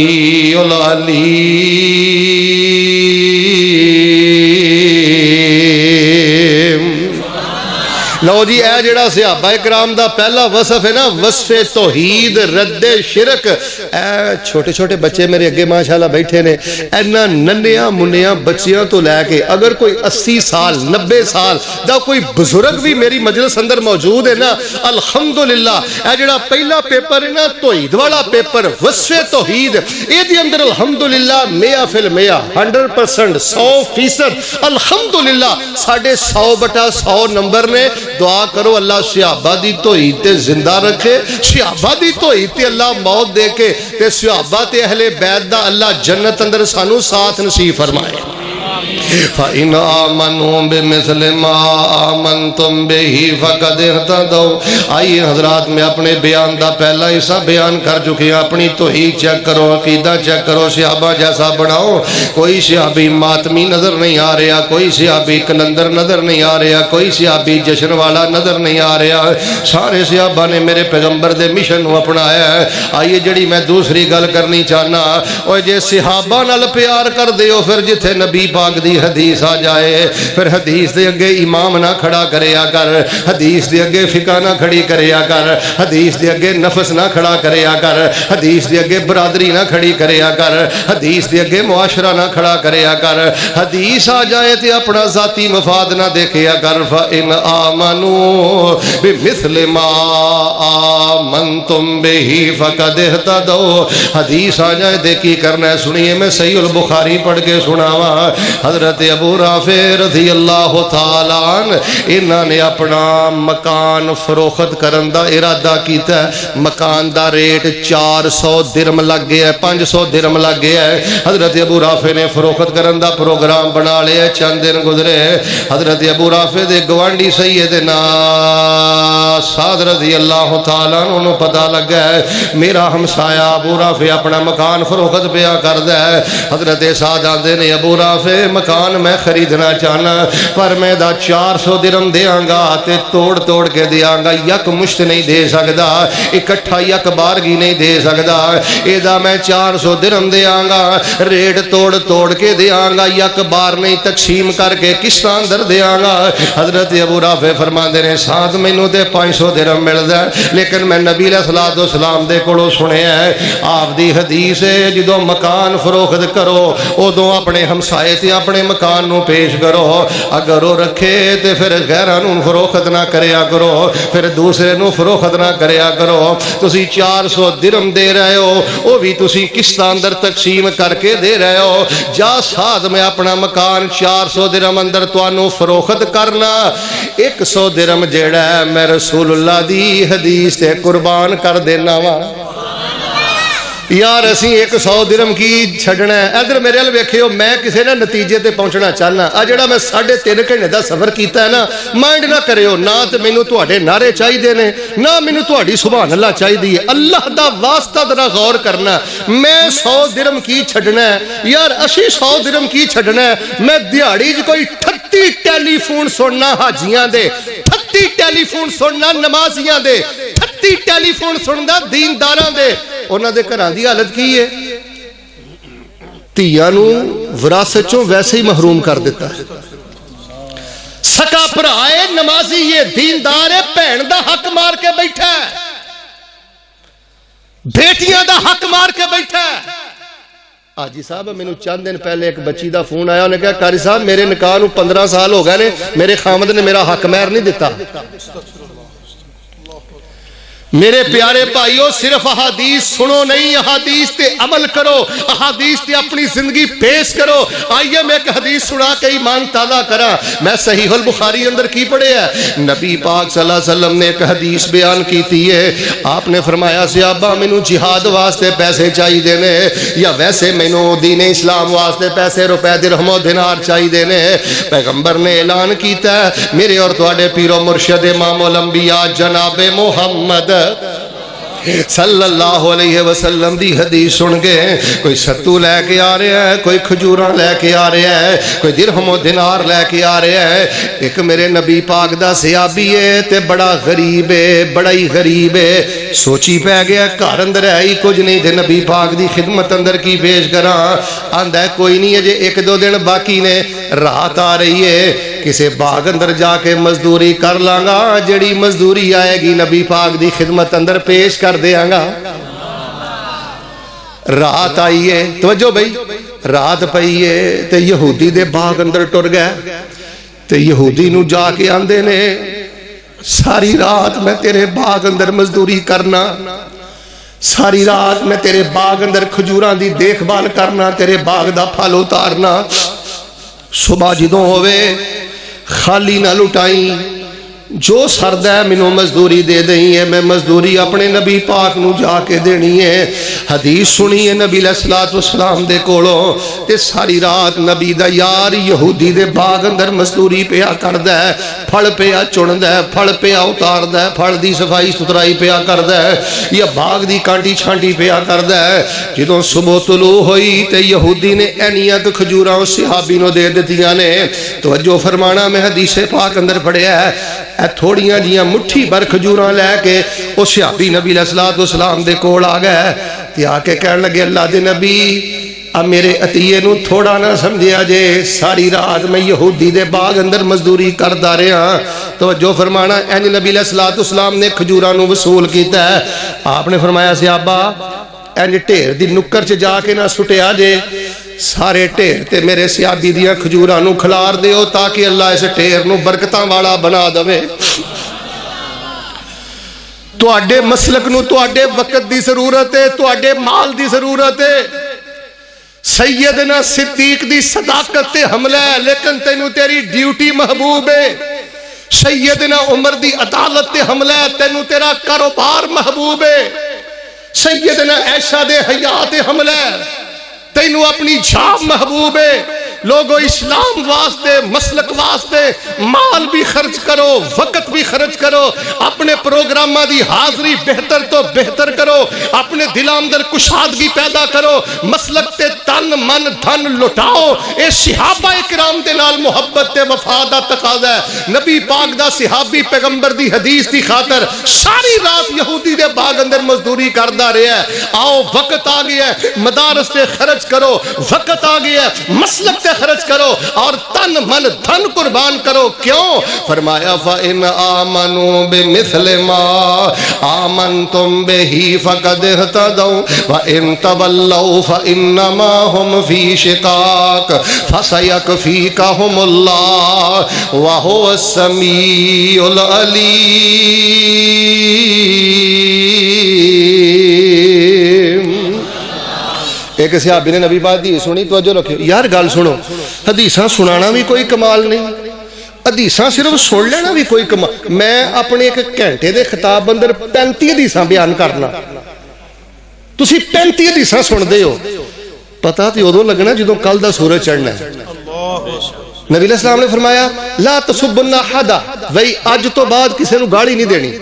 لو جی اے جڑا صحابہ کرام دا پہلا وصف ہے نا، وصف توحید رد شرک. اے چھوٹے چھوٹے بچے میرے اگے ماشاءاللہ بیٹھے نے، اینا ننیاں منیاں بچیاں تو لے کے اگر کوئی 80 سال 90 سال دا کوئی بزرگ بھی میری مجلس اندر موجود ہے نا، الحمدللہ اے جڑا پہلا پیپر ہے نا توحید والا پیپر وصف توحید، اے دی اندر الحمدللہ 100% 100% 100% الحمدللہ ساڑھے 100/100 نمبر نے. دعا کرو اللہ صحابہ دی توحید تے زندہ رکھے، صحابہ دی توحید تے اللہ موت دے کے تے صحابہ تے اہل بیت دا اللہ جنت اندر سانو ساتھ نصیب فرمائے. فَإِنْ آمَنُوا بِمِثْلِ مَا آمَنْتُمْ بِهِ فَقَدْ اهْتَدَوْا. آئیے حضرات میں اپنے بیان دا پہلا حصہ بیان کر چکے ہیں. اپنی توحید چیک کرو، عقیدہ چیک کرو، صحابہ جیسا بناؤ. کوئی صحابی ماتمی نظر نہیں آ رہا، کوئی صحابی کلندر نظر نہیں آ رہا، کوئی صحابی جشن والا نظر نہیں آ رہا. سارے صحابہ نے میرے پیغمبر دے مشن نو اپنایا ہے. آئیے جڑی میں دوسری گل کرنی چاہنا، اور جے صحابہ نال پیار کر دیو پھر جتھے نبی پاک دی حدیث آ جائے پھر حدیث دے اگے امام نہ کھڑا کریا کر، حدیث دے اگے فقہ نہ کھڑی کریا کر، حدیث دے اگے نفس نہ کھڑا کریا کر، حدیث دے اگے برادری نہ کھڑی کریا کر، حدیث دے اگے معاشرہ نہ کھڑا کریا کر. حدیث آ جائے تے اپنا ذاتی مفاد نہ دیکھیا کر. فَإِنْ آمَنُوا بِمِثْلِ مَا آمَنْتُمْ بِهِ فَقَدْ اهْتَدَوْا. حدیث آ جائے دیکھی کرنا ہے. سنیے میں صحیح البخاری پڑھ کے سناوا. حضرت ابو رافع رضی اللہ تعالیٰ عنہ انہاں نے اپنا مکان فروخت کرن دا ارادہ کیتا ہے. مکان دا ریٹ 400 درم لگ گیا ہے، 500 درم لگ گیا ہے. حضرت ابو رافع نے فروخت کرن دا پروگرام بنا لیا. چند دن گزرے، حضرت ابو رافع دے گوانڈی سیدنا سعد رضی اللہ تعالیٰ عنہ پتہ لگا ہے میرا ہمسایہ ابو رافع اپنا مکان فروخت پیا کردا ہے. حضرت سعد آندے نے ابو رافع مکان میں خریدنا چاہنا پر میں دا 400 درم دیاں گا تے توڑ کے دیاں گا، یک مشت نہیں دے سکدا، اکٹھا یک بارگی نہیں دے سکدا. اے دا میں 400 درم دیاں گا، ریٹ توڑ کے دیاں گا، یک بار نہیں تقسیم کر کے قسطاں اندر دیاں گا. حضرت ابو رافع فرماندے نے ساتھ مینوں تے 500 درم ملدا ہے، لیکن میں نبی علیہ الصلوۃ والسلام دے کولوں سنیا ہے آپ دی حدیث ہے جدوں مکان فروخت کرو ادوں اپنے ہمسائے تے اپنے مکان نو پیش کرو. اگر وہ رکھے تے پھر غیراں نو فروخت نہ کریا کرو، پھر دوسرے نو فروخت نہ کریا کرو. تسی 400 درم دے رہے ہو، وہ بھی تسی قسطاں اندر تقسیم کر کے دے رہے ہو. جا ساتھ میں اپنا مکان 400 درم اندر توانو فروخت کرنا، 100 درم جیڑا ہے میں رسول اللہ دی حدیث تے قربان کر دینا وا. یار اسی 100 درم کی چھڑنا ہے. ادھر میرے ال ویکھیو میں کسے نہ نتیجے تے پہنچنا چاہنا. جڑا میں 3.5 گھنٹے دا سفر کیتا ہے نا، مائنڈ نہ کریو نہ تے مینوں تواڈے نعرے چاہیے نے نہ مینوں تواڈی سبحان اللہ چاہیے. اللہ دا واسطہ ذرا غور کرنا. میں 100 درم کی چھڑنا ہے یار، اسی 100 درم کی چھڑنا ہے. میں دیہاڑی کوئی 38 ٹیلی فون سننا حاجیاں دے، 38 ٹیلی فون سننا نمازیاں دے، 38 ٹیلی فون سننا دینداراں دے. انہاں دے گھراں دی حالت کی ہے؟ تیاں نو وراثت چوں ویسے ہی محروم کر دیتا ہے. سکا بھرائے نمازی یہ دیندار ہے، بہن دا حق مار کے بیٹھا ہے، بیٹیاں دا حق مار کے بیٹھا ہے. آجی صاحب مینوں چند دن پہلے ایک بچی دا فون آیا، انہیں کہا قاری صاحب میرے نکاح نو 15 سال ہو گئے نے، میرے خامد نے میرا حق مہر نہیں دیتا. میرے پیارے بھائیو صرف احادیث سنو نہیں، احادیث تے عمل کرو، احادیث تے اپنی زندگی پیش کرو۔ آئیے میں ایک حدیث سنا کے ایمان تازہ کرا۔ میں صحیح البخاری اندر کی پڑھے ہے، نبی پاک صلی اللہ علیہ وسلم نے ایک حدیث بیان کی ہے۔ آپ نے فرمایا صحابہ مینوں جہاد واسطے پیسے چاہیے دینے یا ویسے مینوں دین اسلام واسطے پیسے روپے درہم و دینار چاہیے دینے، پیغمبر نے اعلان کیتا ہے میرے اور تواڈے پیر و مرشد امام الانبیاء جناب محمد صلی اللہ علیہ وسلم دی حدیث سن کے کوئی ستو لے کے آ رہا ہے، کوئی کھجوراں لے کے آ رہا ہے، کوئی درہم و دینار لے کے آ رہا ہے۔ ایک میرے نبی پاک دا صحابی ہے تے بڑا غریب ہے، بڑا ہی غریب ہے، سوچی پہ گیا گھر اندر ہے ہی کچھ نہیں تے نبی پاک دی خدمت اندر کی پیش کراں۔ آندا ہے کوئی نہیں ہے جے ایک دو دن باقی نے، رات آ رہی ہے، کسے باغ اندر جا کے مزدوری کر لانگا، جڑی مزدوری آئے گی نبی پاک دی خدمت اندر پیش کر دیاں گا۔ رات آئیے، توجہ بھئی، رات پئیے تے یہودی دے باغ اندر ٹر گئے تے یہودی نو جا کے آندے نے ساری رات میں تیرے باغ اندر مزدوری کرنا، ساری رات میں تیرے باغ اندر کھجوراں دی دیکھ بھال کرنا، تیرے باغ دا پھل اتارنا، صبح جدوں ہوئے خالی نہ لٹائیں، جو سرد ہے مینوں مزدوری دے دیں ہے، میں مزدوری اپنے نبی پاک نو جا کے دینی ہے۔ حدیث سنی ہے نبی علیہ السلام دے کولوں تے ساری رات نبی دا یار یہودی دے باغ اندر مزدوری پیا کردا ہے، پھل پیا چندا ہے، پھل پیا اتاردا ہے، پھل دی صفائی ستھرائی پیا کردا ہے یا باغ دی کانٹی چھانٹی پیا کردا ہے۔ جدوں صبح طلوع ہوئی تے یہودی نے اینیاں تے کھجوراں اس صحابی نو دے دتیاں نے۔ توجہ فرمانا، میں حدیث پاک اندر پڑھیا ہے، اے تھوڑیاں جیاں مٹھی بھر کھجوراں لے کے وہ صحابی نبی علیہ السلام دے کول آ گئے تے آ کے کہنے لگے اللہ دے نبی اب میرے عطیے نو تھوڑا نہ سمجھیا جے، ساری رات میں یہودی دے باغ اندر مزدوری کردا رہا۔ توجہ فرمانا، انج نبی علیہ السلام نے کھجوراں نو وصول کیتا ہے۔ آپ نے فرمایا صحابہ انج ڈھیر دی نکر چ جا کے نہ سٹیا جے، سارے ڈھیر تے میرے صحابی دیاں کھجوراں نو کھلار دیو تاکہ اللہ اس ڈھیر نو برکتاں والا بنا دے۔ تواڈے مسلک نو تواڈے وقت دی ضرورت ہے، تواڈے مال دی ضرورت ہے۔ سیدنا صدیق دی صداقت تے حملہ ہے لیکن تینوں تیری ڈیوٹی محبوب ہے۔ سیدنا عمر دی عدالت تے حملہ ہے، تینوں تیرا کاروبار محبوب ہے۔ سیدنا عائشہ دے حیا تے حملہ ہے، تینوں اپنی جاب محبوب ہے۔ لوگو اسلام واسطے، مسلک واسطے مال بھی خرچ کرو، وقت بھی خرچ کرو، اپنے پروگرامہ دی حاضری بہتر تو بہتر کرو، اپنے دل اندر کشادگی پیدا کرو، مسلک تے تن من دھن لٹاؤ۔ اے صحابہ کرام دے نال محبت تے وفا دا تقاضا ہے۔ نبی پاک دا صحابی پیغمبر دی حدیث دی خاطر ساری رات یہودی دے باغ اندر مزدوری کردا رہیا ہے۔ آؤ وقت آ گیا ہے، مدارس تے خرچ کرو، وقت آ گیا ہے، مسلک تے خرچ کرو اور تن من دھن قربان کرو۔ کیوں؟ فرمایا فَإِنْ آمَنُوا بِمِثْلِ مَا آمَنْتُمْ بِهِ فَقَدْ اهْتَدَوْا وَإِنْ تَوَلَّوْا فَإِنَّمَا هُمْ فِي شِقَاقٍ فَسَيَكْفِيكَهُمُ اللَّهُ وَهُوَ السَّمِيعُ الْعَلِيمُ۔ ایک صحابی نے نبی پاک دی سنی، توجہ رکھو یار گل سنو، حدیثاں سنانا بھی کوئی کمال نہیں، حدیثاں صرف سن لینا بھی کوئی کمال۔ میں اپنے ایک گھنٹے دے خطاب اندر 35 حدیثاں بیان کرنا، تسی 35 حدیثاں سن دے ہو، پتہ تے ادوں لگنا جدوں کل دا سورج چڑھنا ہے۔ نبی علیہ السلام نے فرمایا لا تسبن احد، وہی اج تو بعد کسی نو گالی نہیں دینی۔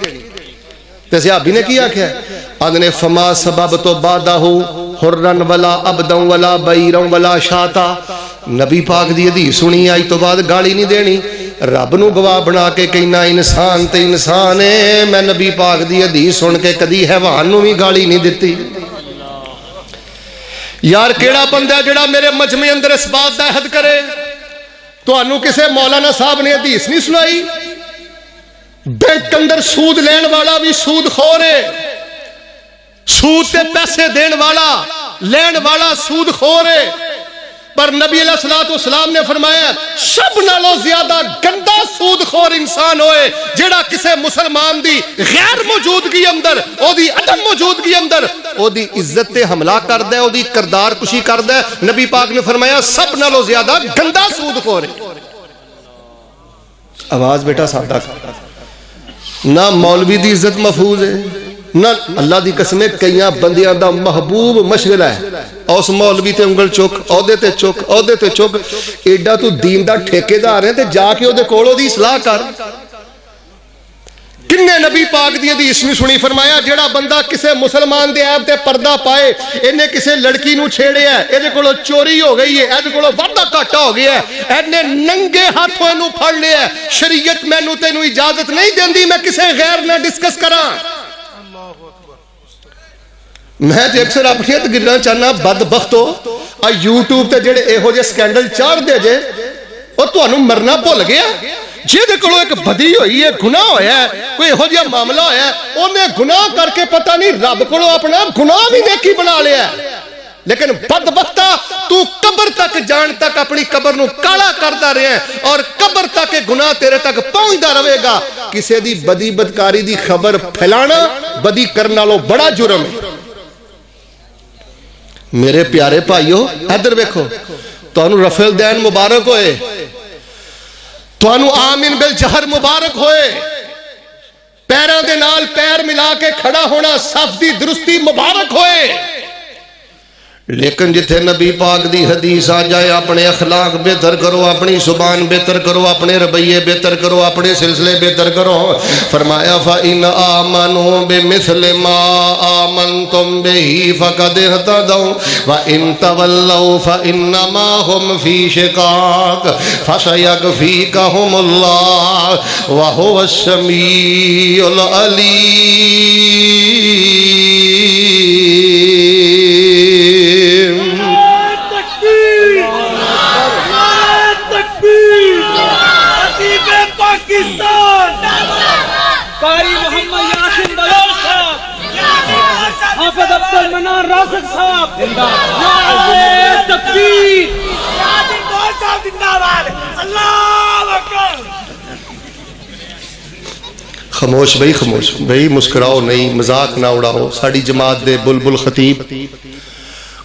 تے صحابی نے کیا کیا؟ آدھنے فما سبب تو بادہ حرن ولا عبدن ولا بعیرن ولا شاتا۔ نبی پاک دی حدیث سنی آئی تو بعد گالی نہیں دینی، رب نو گواہ بنا کے کہنا انسان تے انسان ہے۔ میں نبی پاک دی حدیث سن کے کدی حیوان نو بھی گالی نہیں دیتی۔ یار کیڑا بندہ جڑا میرے مجمع اندر اس بات دا عہد کرے؟ تو انو کسے مولانا صاحب نے حدیث نہیں سنائی؟ بینک اندر سود لین والا بھی سود خور ہے، سود تے پیسے دین والا لین والا سود خور ہے۔ پر نبی علیہ السلام نے فرمایا سب نالوں زیادہ گندا سود خور انسان ہوئے جیڑا کسے مسلمان دی غیر موجودگی اندر او دی عدم موجودگی اندر او دی عزت تے حملہ کردہ ہے، او دی کردار کشی کردہ ہے۔ نبی پاک نے فرمایا سب نالوں زیادہ گندا سود خور ہے۔ آواز بیٹا سادہ نہ مولوی دی عزت محفوظ ہے، نہ اللہ دی قسمیں کئیاں بندیاں دا محبوب مشغلہ ہے، اس مولوی تے انگل چک، عہدے تے چک، عہدے تے چک، ایڈا تو دین دا ٹھیکے دار ہے تے جا کے دے کولو دی اصلاح کر۔ کنے نبی پاک دی حدیث نہیں سنی فرمایا جیڑا بندہ کسے مسلمان دے عیب تے پردہ پائے، انہیں کسے لڑکی نو چھیڑے ہے، ایدے کولو چوری ہو گئی ہے، ایدے کولو وعدہ کاٹا ہو گیا ہے، ایدنے ننگے ہاتھوں نو پھڑ لیا ہے، شریعت میں نو تے نو اجازت نہیں دیندی میں کسے غیر نہ ڈسکس کراں۔ میں تے اکثر اپنیت گرنا چاہنا بدبختو آ یوٹیوب تے جڑے اے ہو جے سکینڈل چار دے جے اور تو انہوں مرنا بھول گیا جے دے کلو ایک بدی ہوئی ہے، گناہ ہویا ہے، کوئی ہو جا معاملہ ہویا ہے، انہیں گناہ کر کے پتہ نہیں رب کلو اپنا گناہ بھی نیکی بنا لیا ہے، لیکن بدبختہ تو قبر تک جان تک اپنی قبر نو کالا کرتا رہے ہیں اور قبر تک گناہ تیرے تک پہنچتا رہے گا۔ کسے دی بدی بدکاری دی خبر پھیلانا بدی کرنا لو بڑا جرم ہے۔ میرے پیارے بھائیو ادھر دیکھو، تانوں رفع الدین مبارک ہوئے، تانوں آمین بالجہر مبارک ہوئے، پیروں دے نال پیر ملا کے کھڑا ہونا صف دی درستی مبارک ہوئے، لیکن جتھے نبی پاک دی حدیث آ جائے اپنے اخلاق بہتر کرو، اپنی زبان بہتر کرو، اپنے رویے بہتر کرو، اپنے سلسلے بہتر کرو۔ فرمایا فَإِنْ آمَنُوا بِمِثْلِ مَا آمَنْتُمْ بِهِ فَقَدْ اهْتَدَوْا وَإِنْ تَوَلَّوْا فَإِنَّمَا هُمْ فِي شِقَاقٍ فَسَيَكْفِيكَهُمُ اللَّهُ وَهُوَ السَّمِيعُ الْعَلِيمُ۔ قاری محمد یاسین بلوچ صاحب، حافظ عبد المنان رازق صاحب، نعرہ تکبیر، یاسین بلوچ صاحب زندہ باد، اللہ اکبر۔ خاموش بھئی، خاموش بھئی، مسکراؤ نہیں، مذاق نہ اڑاؤ۔ ساڑی جماعت دے بلبل خطیب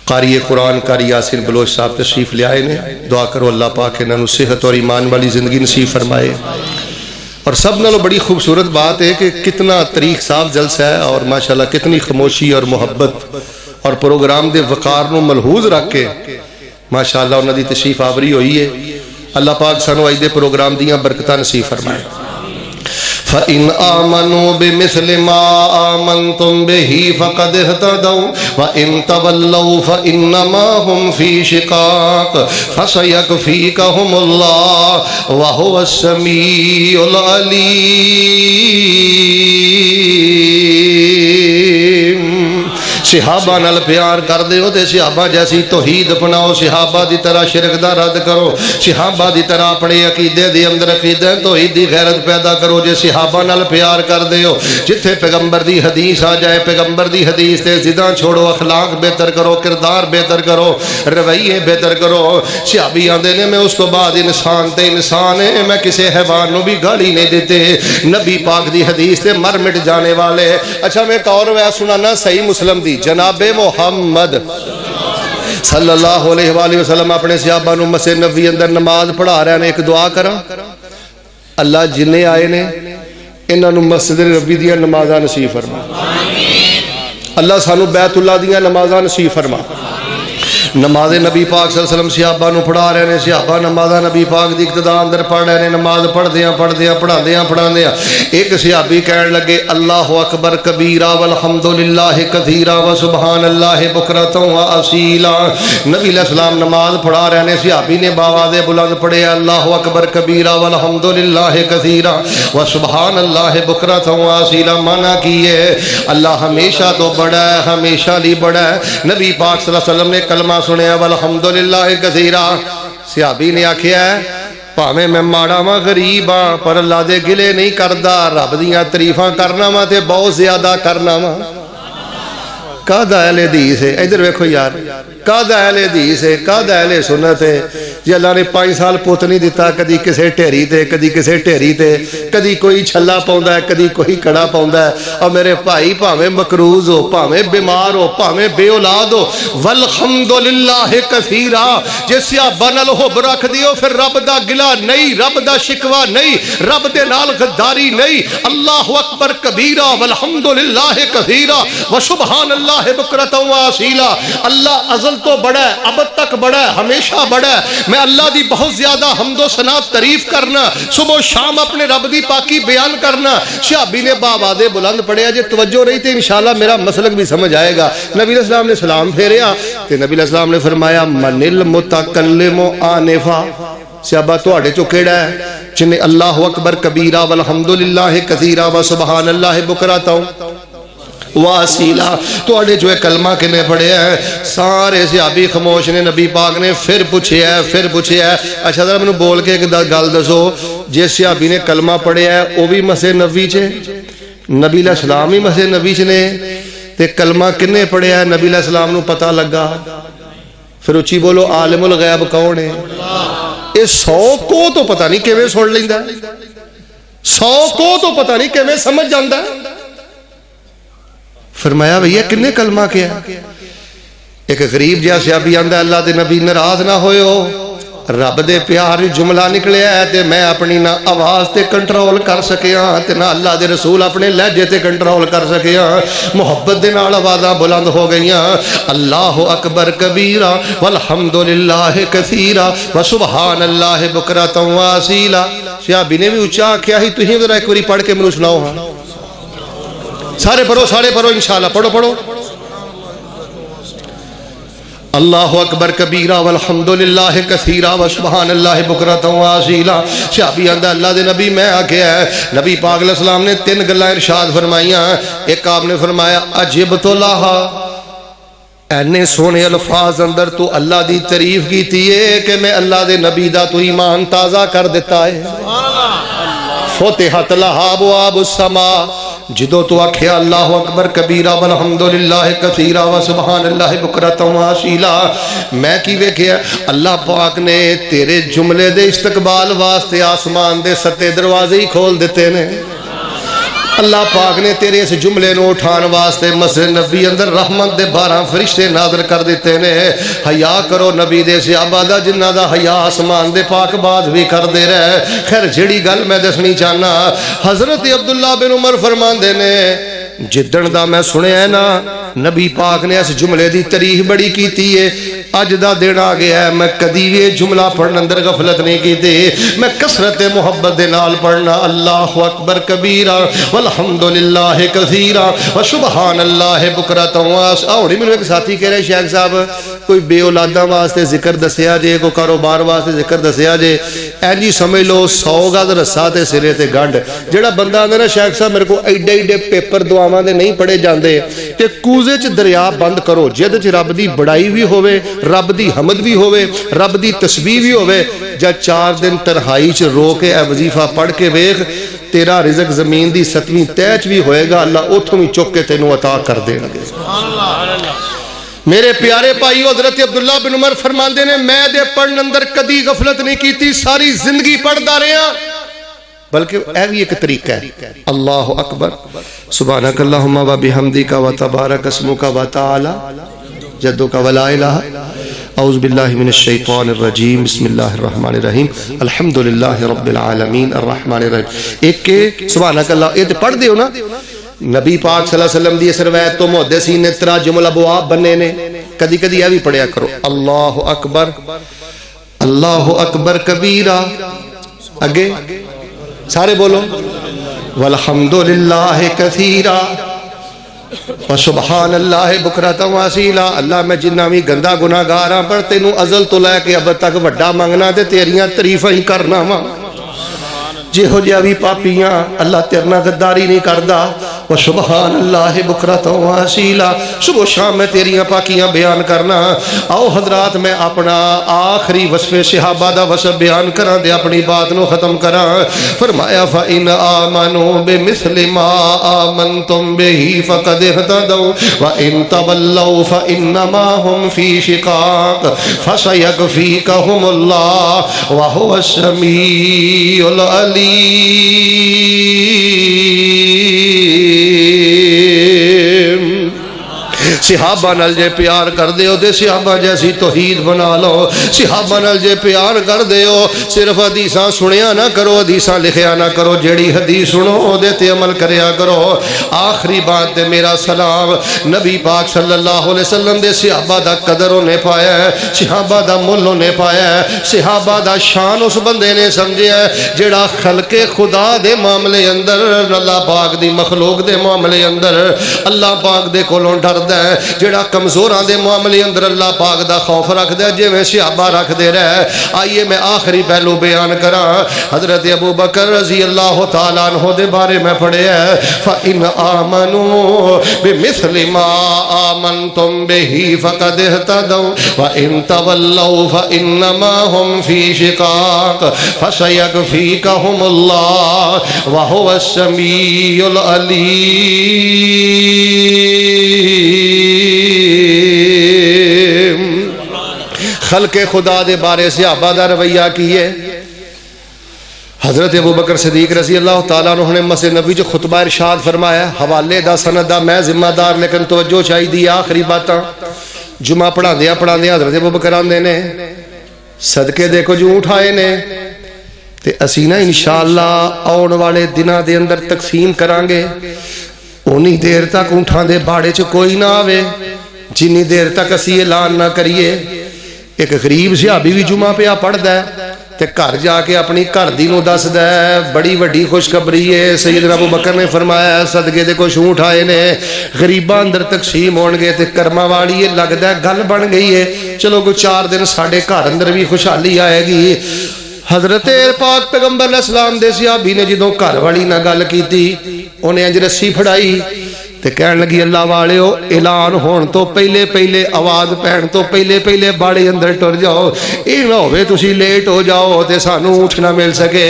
قاری قرآن قاری یاسین بلوچ صاحب تشریف لے آئے نے، دعا کرو اللہ پاک انہاں نوں صحت اور ایمان والی زندگی نصیب فرمائے۔ اور سب نالوں بڑی خوبصورت بات ہے کہ کتنا طریق صاف جلسہ ہے اور ماشاءاللہ کتنی خاموشی اور محبت اور پروگرام دے وقار نو ملحوظ رکھ کے ماشاءاللہ انہاں دی تشریف آوری ہوئی ہے۔ اللہ پاک سانو اج دے پروگرام دیاں برکتاں نصیب فرمائے۔ فَإِنْ آمَنُوا بِمِثْلِ مَا آمَنْتُمْ بِهِ فَقَدْ اهْتَدَوْا وَإِنْ تَوَلَّوْا فَإِنَّمَا هُمْ فِي شِقَاقٍ فَسَيَكْفِيكَهُمُ اللَّهُ وَهُوَ السَّمِيعُ الْعَلِيمُ۔ صحابہ نال پیار کر دے ہو تے صحابہ جیسی توحید اپناؤ، صحابہ دی طرح شرک دا رد کرو، صحابہ دی طرح اپنے عقیدے دی اندر عقیدہ توحید دی غیرت پیدا کرو۔ جے صحابہ نال پیار کر دے ہو، جتھے پیغمبر دی حدیث آ جائے پیغمبر دی حدیث تے زداں چھوڑو، اخلاق بہتر کرو، کردار بہتر کرو، رویے بہتر کرو۔ صحابی آندے نے میں اس تو بعد انسان تے انسان ہے، میں کسی حیوان نو بھی گالی نہیں دیتے، نبی پاک دی حدیث تے مر مٹ جانے والے۔ اچھا میں ایک اور وے سنانا صحیح مسلم دی، جناب محمد صلی اللہ علیہ وآلہ وسلم اپنے صحابہ نو مسجد نبوی اندر نماز پڑھا رہے ہیں۔ ایک دعا کرا، اللہ جنہیں آئے نے انہاں نو مسجد نبوی دیاں نمازاں نصیب فرما، اللہ سانو بیت اللہ دیاں نمازاں نصیب فرما۔ نماز نبی پاک صلی اللہ علیہ وسلم صحابہ نو پڑھا رہے ہیں، صحابہ نمازہ نبی پاک دی اقتداء اندر پڑھ رہے ہیں، نماز پڑھ دیاں پڑھا دیاں ایک صحابی کہنے لگے اللہ اکبر کبیرہ والحمدللہ کثیرہ وسبحان اللہ بکرۃ واصیلا۔ نبی علیہ السلام نماز پڑھا رہے ہیں، صحابی نے باواز بلند پڑھے اللہ اکبر کبیرہ والحمدللہ کثیرہ وسبحان اللہ بکرۃ واصیلا۔ معنی کیے اللہ ہمیشہ تو بڑا ہے، ہمیشہ لی بڑا ہے۔ نبی پاک صلی اللہ علیہ وسلم نے کلمہ سنیا والحمدللہ کثیرہ۔ صحابی نے آکھیا ہے پاویں میں ماڑا ماں غریب ہاں پر اللہ دے گلے نہیں کردا، رب دیاں تعریفاں کرنا وا تے بہت زیادہ کرنا وا۔ کہدا اہل حدیث ہے، ادھر ویکھو یار، کہدا اہل حدیث ہے، کہدا اہل سنت ہے جی اللہ نے 5 سال پوت نہیں دیتا، کدی کسے ٹھیری تے کدی کسے ٹھیری تے، کدی کوئی چھلا پاوندا ہے کدی کوئی کڑا پاوندا ہے۔ اور میرے بھائی بھاویں مقروض ہو، بھاویں بیمار ہو، بھاویں بے اولاد ہو، والحمدللہ کثیرا، جے صحابہ نال حب رکھ دیو پھر رب دا گلا نہیں، رب دا شکوا نہیں، رب دے نال غداری نہیں۔ اللہ اکبر کبیرہ والحمدللہ کثیرا وسبحان اللہ بکرۃ و اصیلا۔ اللہ ازل تو بڑا ہے، ابد تک بڑا ہے، ہمیشہ بڑا ہے۔ میں اللہ دی بہت زیادہ حمد و ثنا تعریف کرنا، صبح و شام اپنے رب دی پاکی بیان کرنا۔ شہابی نے باواد بلند پڑھیا، جے توجہ رہی تے انشاءاللہ میرا مسلک بھی سمجھ آئے گا۔ نبی علیہ السلام نے سلام پھیریا تے نبی علیہ السلام نے فرمایا من المتکلم آنفا، صحابہ تواڈے چوں کیڑا ہے جن نے اللہ اکبر کبیرہ والحمدللہ کثیرہ وسبحان اللہ بکرۃ واسیلا تواڈے جو ہے کلمہ کنے پڑھیا ہے؟ سارے صحابی خاموش نے۔ نبی پاک نے پھر پوچھیا ہے اچھا ذرا مینوں بول کے ایک گل دسو، جس صحابی نے کلمہ پڑھیا ہے وہ بھی مسجد نبوی چ، نبی علیہ السلام ہی مسجد نبوی چ نے، تے کلمہ کنے پڑھیا ہے نبی علیہ السلام نو پتہ لگا؟ پھر اچھی بولو عالم الغیب کون ہے؟ یہ 100 کو تو پتہ نہیں کیویں سن لیندا ہے، 100 کو تو پتہ نہیں کیویں سمجھ جاندا ہے۔ فرمایا بھیا کنے کلمہ کیا؟ ایک غریب جہا صحابی آندا اللہ دے نبی ناراض نہ ہوئے، رب دے پیار جملہ نکلیا ہے تے میں اپنی نہ آواز تے کنٹرول کر سکیا تے نہ اللہ دے رسول اپنے لہجے تے کنٹرول کر سکیا، محبت دے نال آوازاں بلند ہو گئیاں، اللہ اکبر کبیرہ والحمدللہ کثیرہ وسبحان اللہ بکرۃ و اصیلا۔ صحابی نے بھی اونچا آکھیا ہی، تسی ذرا ایک واری پڑھ کے مینوں سناؤ۔ ہاں سارے پڑھو انشاءاللہ، پڑھو۔ اللہ اکبر کبیرہ والحمدللہ کثیرہ وسبحان اللہ بکرۃ و اصیلا۔ صحابی آندا اللہ دے نبی میں آکھیا ہے، نبی پاک علیہ السلام نے 3 گلاں ارشاد فرمائیاں۔ ایک آپ نے فرمایا عجبت لہا، اینے سونے الفاظ اندر تو اللہ دی تعریف کیتی ہے کہ میں اللہ دے نبی دا تو ایمان تازہ کر دیتا ہے۔ فتحت لہا ابواب السماء، جدو تو آکھیا اللہ اکبر کبیرہ والحمدللہ کثیرہ وسبحان اللہ بکرۃ و اصیلا، میں کی ویکھیا اللہ پاک نے تیرے جملے دے استقبال واسطے آسمان دے 7 دروازے ہی کھول دیتے نے۔ اللہ پاک نے تیرے اس جملے نو اٹھان واسطے مسجد نبی اندر رحمت دے 12 فرشتے نازل کر دیتے نے۔ حیا کرو نبی دے صحابہ دا جنہ دا حیا آسمان دے پاک باز بھی کر دے رہے۔ خیر جڑی گل میں دسنی چاہنا، حضرت عبداللہ بن عمر فرماندے نے جدن دا میں سنے ہے نا نبی پاک نے اس جملے دی تعریف بڑی کیتی ہے، اج دا دن آ گیا ہے میں کدی بھی جملہ پڑھن اندر غفلت نہیں کیتی، میں کثرت محبت دے نال پڑھنا اللہ اکبر کبیرہ والحمدللہ کثیرہ وسبحان اللہ بکرۃ و اصیلا۔ ہوڑی مینوں ایک ساتھی کہہ رہے شیخ صاحب کوئی بے اولاداں واسطے ذکر دسیا جے، کوئی کاروبار واسطے ذکر دسیا جے، اینجی سمجھ لو 100 گز رسا تے سرے تے گنڈ۔ جڑا بندہ آندا نا شیخ صاحب میرے کو ایڈے پیپر دعاواں دے نہیں پڑھے جاندے تے کوزے چ دریا بند کرو، جد چ رب دی بڑائی بھی ہوے، رب دی حمد بھی ہوے، رب دی تسبیح بھی ہوے، جا 4 دن تنہائی چ رو کے اے وظیفہ پڑھ کے ویکھ، تیرا رزق زمین دی 7ویں تہہ چ بھی ہوئے گا، اللہ اوتھوں بھی چک کے تینوں عطا کر دے گا۔ میرے پیارے بھائی حضرت عبداللہ بن عمر فرماندے نے میں دے پڑھن اندر کدی غفلت نہیں کیتی، ساری زندگی پڑھدا رہیا، بلکہ اے بھی ایک طریقہ ہے۔ اللہ اکبر سبحانک اللہم و بحمدک و تبارک اسمک و تعالی جدک ولا الہ اعوذ باللہ من الشیطان الرجیم بسم اللہ الرحمن الرحیم الحمدللہ رب العالمین الرحمن الرحیم۔ ایک کے سبحانک اللہ یہ پڑھ دیو نا، نبی پاک صلی اللہ علیہ وسلم دی اس روایت تو محدثین نے تراجم الابواب بننے نے، کدی کدی یہ بھی پڑھیا کرو اللہ اکبر کبیرہ، اگے سارے بولو والحمدللہ کثیرہ وسبحان اللہ بکرۃ و اصیلا۔ اللہ میں جنہ بھی گندا گناہگار ہاں پر تینوں ازل تو لے کے اب تک وڈا منگنا تے تیریاں تعریفاں ہی کرنا وا، جہو جہا بھی پاپیاں اللہ تیرے نال غداری نہیں کردا، و سبحان اللہ بکرۃ و اصیلا، صبح شام میں تیریاں پاکیاں بیان کرنا۔ آؤ حضرات میں اپنا آخری وصف صحابہ دا وصف بیان کراں دے اپنی بات نو ختم کراں۔ فرمایا فَإِنْ آمَنُوا بِمِثْلِ مَا آمَنْتُمْ بِهِ فَقَدْ اهْتَدَوْا وَإِنْ تَوَلَّوْا فَإِنَّمَا هُمْ فِي شِقَاقٍ فَسَيَكْفِيكَهُمُ اللَّهُ وَهُوَ السَّمِيعُ الْعَلِيمُ۔ صحابہ نال جے پیار کر دیو تے صحابہ جیسی توحید بنا لو، صحابہ نال جے پیار کر دیو صرف حدیثاں سنیا نہ کرو، حدیثاں لکھیا نہ کرو، جیڑی حدیث سنو دے تے عمل کریا کرو۔ آخری بات تے میرا سلام، نبی پاک صلی اللہ علیہ وسلم دے صحابہ دا قدر انہیں پایا ہے، صحابہ دا مل انہیں پایا ہے، صحابہ دا شان اس بندے نے سمجھیا ہے جیڑا خلق خدا دے معاملے اندر، اللہ پاک دی مخلوق دے معاملے اندر اللہ پاک دے کولوں ڈردا ہے، جڑا کمزوراں دے معاملے اندر اللہ پاک دا خوف رکھ دے جویں صحابہ رکھ دے رہے۔ آئیے میں آخری پہلو بیان کراں، حضرت ابو بکر رضی اللہ تعالیٰ عنہ دے بارے میں پڑھے ہے فَإِنْ آمَنُوا بِمِثْلِ مَا آمَنْتُمْ بِهِ فَقَدْ اهْتَدَوْا وَإِنْ تَوَلَّوْا فَإِنَّمَا هُمْ فِي شِقَاقٍ فَسَيَكْفِيكَهُمُ اللَّهُ وَهُوَ السَّمِيعُ الْعَلِيمُ۔ خلق خدا دے بارے صحابہ دا رویہ کیے۔ حضرت ابو بکر صدیق رضی اللہ تعالیٰ عنہ نے مسجد نبی جو خطبہ ارشاد فرمایا، حوالے دا سند دا میں ذمہ دار، لیکن توجہ چاہی دی آخری باتاں جمعہ پڑھا دیا حضرت ابو بکر آندے نے صدقے دیکھو جو اٹھائے نے تے اسی نا انشاءاللہ آن والے دنہ دے اندر تقسیم کرانگے۔ اونی دیر تک اونٹھاں دے باڑے چ کوئی نہ آوے جنی دیر تک اسی اعلان نہ کریے۔ ایک غریب صحابی بھی جمعہ پہ آ پڑھ دے تے گھر جا کے اپنی گھر دی نو دس دے، بڑی وڈی خوشخبری ہے۔ سیدنا ابو بکر نے فرمایا صدقے دے کچھ اونٹ آئے نے، غریباں اندر تقسیم ہون گے تے کرما والی یہ لگدا ہے گل بن گئی ہے، چلو کوئی 4 دن ساڈے گھر اندر بھی خوشحالی آئے گی۔ حضرت پاک پیغمبر علیہ السلام دے صحابی نے جدوں گھر والی نہ گل کیتی، انہیں انج رسی پھڑائی تے کہن لگی اللہ والیو اعلان ہون تو پہلے پہلے آواز پہن تو پہلے پہلے باڑے اندر ٹر جاؤ، یہ نہ ہوئے تسی لیٹ ہو جاؤ تے سانو اونٹ نہ مل سکے۔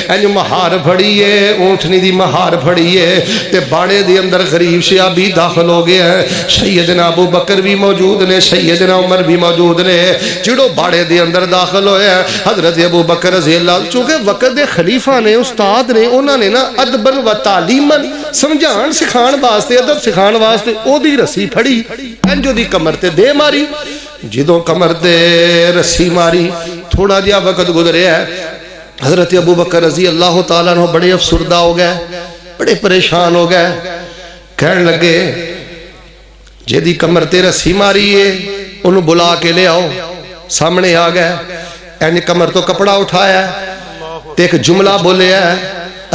انج مہار پھڑیے، اونٹنی دی مہار پھڑیے تے باڑے دی اندر غریب صحابی داخل ہو گیا ہے۔ سیدنا ابو بکر بھی موجود نے، سیدنا عمر بھی موجود نے۔ جڑو باڑے دی اندر داخل ہویا ہے حضرت ابو بکر رضی اللہ، چونکہ وقت دے خلیفہ نے، استاد نے، انہوں نے نا ادبن و تعلیمن سمجھان سکھان واسطے، ادب سکھان واسطے او دی رسی پھڑی، انجو دی کمر تے دے ماری۔ جدوں کمر تے رسی ماری تھوڑا جہا وقت گزرے ہے، حضرت ابو بکر رضی اللہ تعالیٰ عنہ بڑے افسردہ ہو گئے، بڑے پریشان ہو گئے، کہنے لگے جیدی کمر تے رسی ماری ہے انہوں بلا کے لے آؤ۔ سامنے آ گئے، اینی کمر تو کپڑا اٹھایا تے ایک جملہ بولے ہے،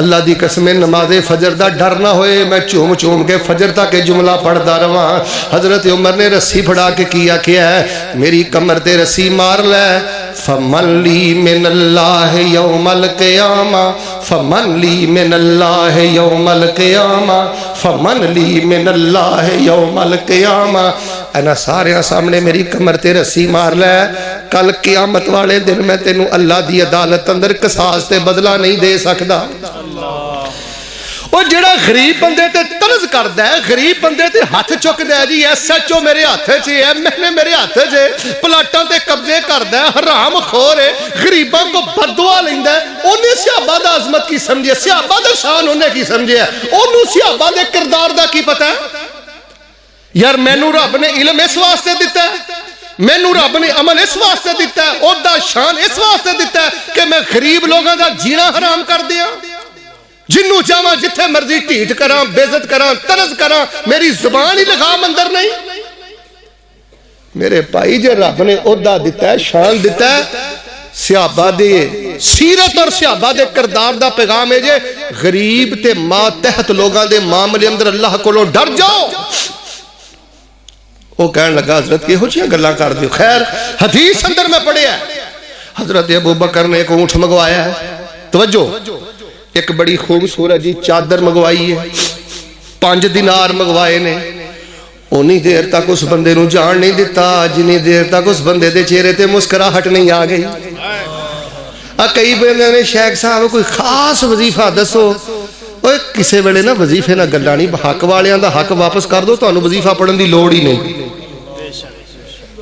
اللہ دی قسم نماز فجر دا ڈر نہ ہوئے میں چوم چوم کے فجر تک جملہ پڑھدا رہواں۔ حضرت عمر نے رسی پھڑا کے کیا ہے، میری کمر تے رسی مار لے، فمن لی من اللہ یوم القیامہ، فمن لی من اللہ یوم القیامہ، فمن لی من اللہ یوم القیامہ۔ اینا سارے سامنے میری کمر تے رسی مار لے، کل قیامت والے دن میں تینوں اللہ دی عدالت اندر قصاص تے بدلہ نہیں دے سکدا۔ وہ جڑا غریب بندے تے طرز کردا ہے، غریب بندے تے ہاتھ چکدا ہے، جی ایس ایچ او میرے ہاتھ چ ہے، میں نے میرے ہاتھ چ پلاٹاں تے قبضے کردا ہے، حرام خور ہے، غریباں کو بددعا لیندا ہے۔ اونے صحابہ دا عظمت کی سمجھے، صحابہ دا شان اونے کی سمجھے، اونوں صحابہ دے کردار دا کی پتہ ہے؟ یار مینوں رب نے علم اس واسطے دیتا ہے، مینوں رب نے عمل اس واسطے دیتا ہے، اور دا شان اس واسطے دیتا ہے کہ میں غریب لوگاں دا جینا حرام کر دیا، جنوں چاہواں جتھے مرضی ٹھیٹ کراں، بے عزت کراں، طرز کراں، میری زبان ہی لگام اندر نہیں۔ میرے بھائی جے رب نے عہدہ دیتا ہے، شان دیتا ہے، صحابہ دے سیرت اور صحابہ دے کردار دا پیغام ہے جے غریب تے ماتحت لوگاں دے معاملے اندر اللہ کولوں ڈر جاؤ۔ وہ کہنے لگا حضرت کی ہو چیئے گلہ کر دیو، خیر حدیث اندر میں پڑھے ہے، حضرت ابو بکر نے ایک اونٹ منگوایا ہے، توجہ، ایک بڑی خوبصورت جی چادر منگوائی ہے، 5 ਦਿਨਾਰ ਮੰਗਵਾਏ ਨੇ। ਉਨੀ ਦੇਰ ਤੱਕ ਉਸ ਬੰਦੇ ਨੂੰ ਜਾਣ ਨਹੀਂ ਦਿੱਤਾ ਜਿੰਨੀ ਦੇਰ ਤੱਕ ਉਸ ਬੰਦੇ ਦੇ ਚਿਹਰੇ ਤੇ ਮੁਸਕਰਾਹਟ ਨਹੀਂ ਆ ਗਈ। ਕਈ ਬੰਦੇ ਨੇ ਸ਼ੇਖ ਸਾਹਿਬ ਕੋਈ ਖਾਸ ਵਜ਼ੀਫਾ ਦੱਸੋ। ਓਏ ਕਿਸੇ ਵੇਲੇ ਨਾ ਵਜ਼ੀਫੇ ਨਾਲ ਗੱਲਾਂ ਨਹੀਂ, ਹੱਕ ਵਾਲਿਆਂ ਦਾ ਹੱਕ ਵਾਪਸ ਕਰ ਦੋ, ਤੁਹਾਨੂੰ ਵਜ਼ੀਫਾ ਪੜ੍ਹਨ ਦੀ ਲੋੜ ਹੀ ਨਹੀਂ।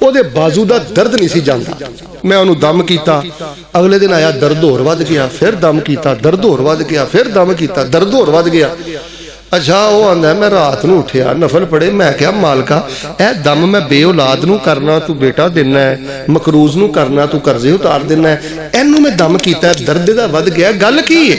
ਉਹਦੇ ਬਾਜ਼ੂ ਦਾ ਦਰਦ ਨਹੀਂ ਸੀ ਜਾਂਦਾ, ਮੈਂ ਉਹਨੂੰ ਦਮ ਕੀਤਾ, ਅਗਲੇ ਦਿਨ ਆਇਆ ਦਰਦ ਹੋਰ ਵੱਧ ਗਿਆ, ਫਿਰ ਦਮ ਕੀਤਾ, ਦਰਦ ਹੋਰ ਵੱਧ ਗਿਆ, ਫਿਰ ਦਮ ਕੀਤਾ, ਦਰਦ ਹੋਰ ਵੱਧ ਗਿਆ। ਅੱਛਾ ਉਹ ਆਂਦਾ ਮੈਂ ਰਾਤ ਨੂੰ ਉੱਠਿਆ ਨਫਲ ਪੜੇ, ਮੈਂ ਕਿਹਾ ਮਾਲਕਾ ਇਹ ਦਮ ਮੈਂ ਬੇਔਲਾਦ ਨੂੰ ਕਰਨਾ ਤੂੰ ਬੇਟਾ ਦੇਣਾ ਹੈ, ਮਕਰੂਜ਼ ਨੂੰ ਕਰਨਾ ਤੂੰ ਕਰਜ਼ੇ ਉਤਾਰ ਦੇਣਾ ਹੈ, ਇਹਨੂੰ ਮੈਂ ਦਮ ਕੀਤਾ ਦਰਦ ਦਾ ਵੱਧ ਗਿਆ, ਗੱਲ ਕੀ ਹੈ?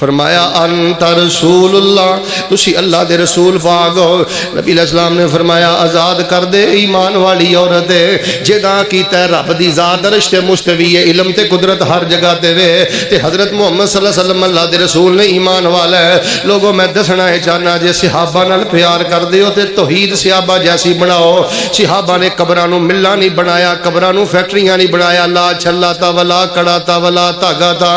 فرمایا انت رسول اللہ، تسی اللہ دے رسول پاک ہو۔ نبی علیہ السلام نے فرمایا آزاد کر دے ایمان والی عورت ہے جدا کیتا ہے رب دی ذات عرش تے مستوی ہے، علم تے قدرت ہر جگہ تے وے، تے حضرت محمد صلی اللہ علیہ وسلم اللہ دے رسول نے ایمان والا ہے۔ لوگوں میں دسنا ہے چاہنا جے صحابہ نال پیار کر دیو تے توحید صحابہ جیسی بناؤ۔ صحابہ نے قبراں نو ملاں نہیں بنایا، قبراں نو فیکٹریاں نہیں بنایا، لا چھلا تا ولا کڑا تا ولا دھاگا تا،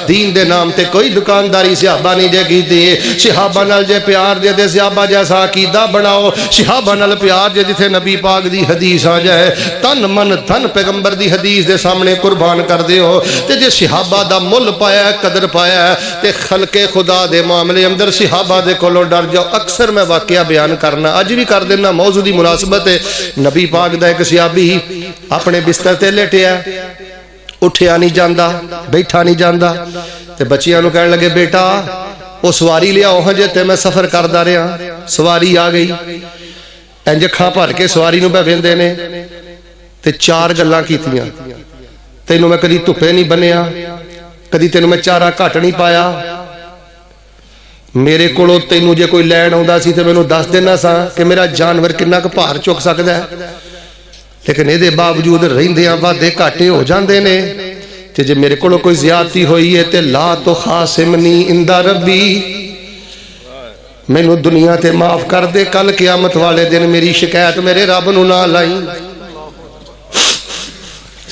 دین دے نام تے کوئی دکانداری صحابہ نہیں جے کیتی۔ صحابہ نال جے پیار جے دے صحابہ جیسا عقیدہ بناؤ، صحابہ نال پیار جے جتھے نبی پاک دی حدیث آ جائے تن من دھن پیغمبر دی حدیث دے سامنے قربان کر دیو، تے جے صحابہ دا مل پایا قدر پایا تے خلق خدا دے معاملے اندر صحابہ دے کولوں ڈر جاؤ۔ اکثر میں واقعہ بیان کرنا اج بھی کر دینا، موضوع دی مناسبت ہے۔ نبی پاک دا ایک صحابی اپنے بستر تے لیٹیا، اٹھیا نہیں جاندا، بیٹھا نہیں جاندا، تے بچیاں نو کہنے لگے بیٹا وہ سواری لیا ہو جے تے میں سفر کردا رہا، سواری آ گئی، انج کھا بھر کے سواری نو پہ ویندے نے تے چار گلاں کیتیاں، تینوں میں کدی دھپے نہیں بنیا، کدی تینوں میں چارہ گھٹ نہیں پایا، میرے کولوں تینوں جے کوئی لین آوندا سی تے مینوں دس دینا سا کہ میرا جانور کنا ک بھار چک سکدا ہے، لیکن اے دے باوجود رہندیاں وعدے گھاٹے ہو جاندے نے، تے جے میرے کولوں کوئی زیادتی ہوئی ہے تے لا تو خاصمنی عند ربی، مینوں دنیا تے معاف کر دے، کل قیامت والے دن میری شکایت میرے رب نو نہ لائی۔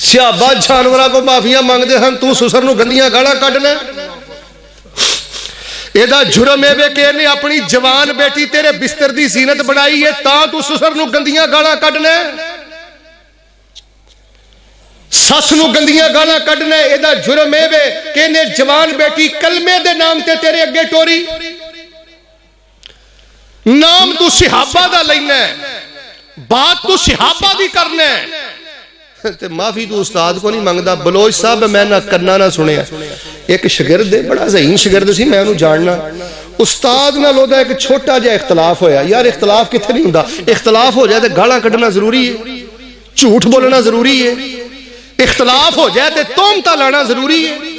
صحابہ جانوراں کو معافیاں مانگدے ہن، تو سسر نو گندیاں گالاں کڈنا، ایدہ جرم ہے بے کہ نے اپنی جوان بیٹی تیرے بستر دی زینت بنائی ہے تاں تو سسر نو گندیاں گالاں کڈنا، سس نو گندیاں گالاں کڈنا، ایدہ جرم ہے بے کہ نے جوان بیٹی کلمے دے نام تے تیرے اگے ٹوری، نام تو صحابہ دا لینا ہے، بات تو صحابہ دی کرنا ہے، تے معافی تو استاد کو نہیں مانگدا۔ بلوچ صاحب میں نہ کرنا نہ سنیا، ایک شگرد بڑا ذہین شگرد سی، میں انہوں جاننا، استاد نہ لودا ایک چھوٹا جا اختلاف ہویا، یار اختلاف کتنے نہیں ہوندا، اختلاف ہو جائے تے گالاں کڈنا ضروری ہے، جھوٹ بولنا ضروری ہے، اختلاف ہو جائے تے تہمتاں لانا ضروری ہے۔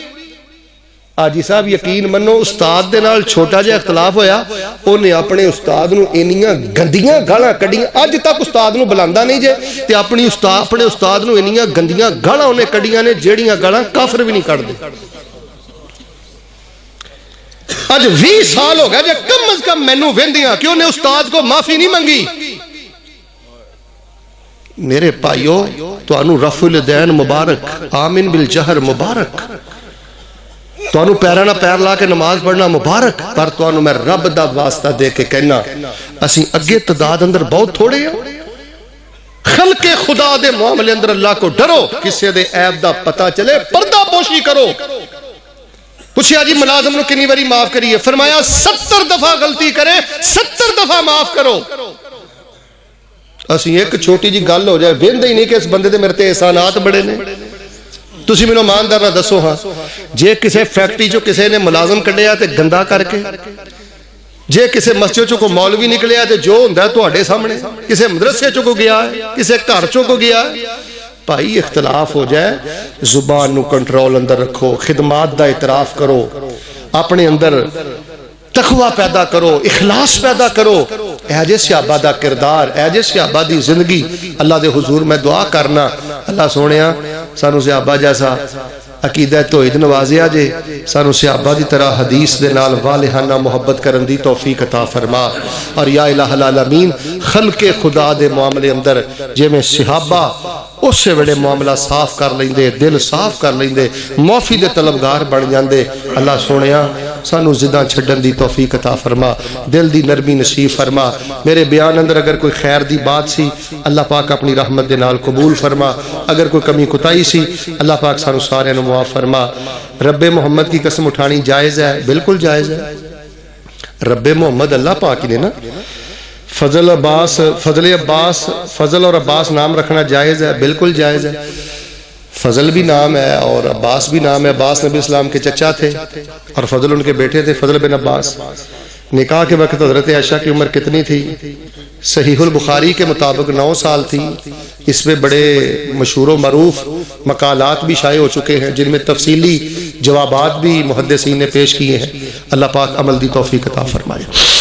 آجی صاحب یقین منو استاد دے نال چھوٹا جا اختلاف ہویا، انہیں اپنے استاد نو انیاں گندیاں گالاں کڈیاں، اج تک استاد نو بلاندا نہیں جے، تے اپنے استاد نو انیاں گندیاں گالاں انہیں کڈیاں نے جیڑیاں گالاں کافر بھی نہیں کڈ دے۔ اج 20 سال ہو گیا جے کم از کم مینوں ویندیاں کہ انہیں استاد کو معافی نہیں منگی۔ میرے بھائیو تانوں رفع الیدین مبارک، آمن بالجہر مبارک، تانوں پیراں پیر لا کے نماز پڑھنا مبارک، پر تانوں میں رب دا واسطہ دے کے کہنا اسی اگے تعداد اندر بہت تھوڑے ہیں۔ خلق خدا دے معاملے اندر اللہ کو ڈرو، کسے دے عیب دا پتہ چلے پردہ پوشی کرو۔ پوچھیا جی ملازم نو کنی باری معاف کریے، فرمایا 70 دفعہ غلطی کرے 70 دفعہ معاف کرو۔ اسی ایک چھوٹی جی گل ہو جائے ویندے ہی نہیں کہ اس بندے دے میرے تے احسانات بڑے نے۔ تسی مینوں ایماندار نہ دسو ہاں جے کسے فیکٹری چو کسے نے ملازم کڈیا تے گندا کر کے، جے کسے مسجد چو کو مولوی نکلیا تے جو ہوندا ہے تہاڈے سامنے، کسے مدرسے چو کو گیا ہے، کسے گھر چو کو گیا ہے، بھائی اختلاف ہو جائے زبان نو کنٹرول اندر رکھو، خدمات دا اعتراف کرو، اپنے اندر تقوی پیدا کرو، اخلاص پیدا کرو۔ اے جے صحابہ دا کردار، اے جے صحابہ دی زندگی اللہ دے حضور میں دعا کرنا اللہ سونیا سانو صحابہ جیسا عقیدہ توحید نوازیا جے، سانو صحابہ دی طرح حدیث دے نال والہانہ محبت کرن دی توفیق عطا فرما، اور یا الہ العالمین خلق خدا دے معاملے اندر جے میں صحابہ اس سے بڑے معاملہ صاف کر لیندے، دل صاف کر لیندے، معافی دے طلبگار بن جاندے، اللہ سونیا سانو زدہ چھڑن دی توفیق عطا فرما، دل دی نرمی نصیب فرما۔ میرے بیان اندر اگر کوئی خیر دی بات سی اللہ پاک اپنی رحمت دے نال قبول فرما، اگر کوئی کمی کوتاہی سی اللہ پاک سانو سارے نو معاف فرما۔ رب محمد کی قسم اٹھانی جائز ہے؟ بالکل جائز ہے۔ رب محمد اللہ پاک ہی نے نا، فضل اور عباس نام رکھنا جائز ہے؟ بالکل جائز ہے۔ فضل بھی نام ہے اور عباس بھی نام ہے، عباس نبی اسلام کے چچا تھے اور فضل ان کے بیٹے تھے، فضل بن عباس۔ نکاح کے وقت حضرت عائشہ کی عمر کتنی تھی؟ صحیح البخاری کے مطابق 9 سال تھی۔ اس میں بڑے مشہور و معروف مقالات بھی شائع ہو چکے ہیں جن میں تفصیلی جوابات بھی محدثین نے پیش کیے ہیں. اللہ پاک عمل دی توفیق عطا فرمائے.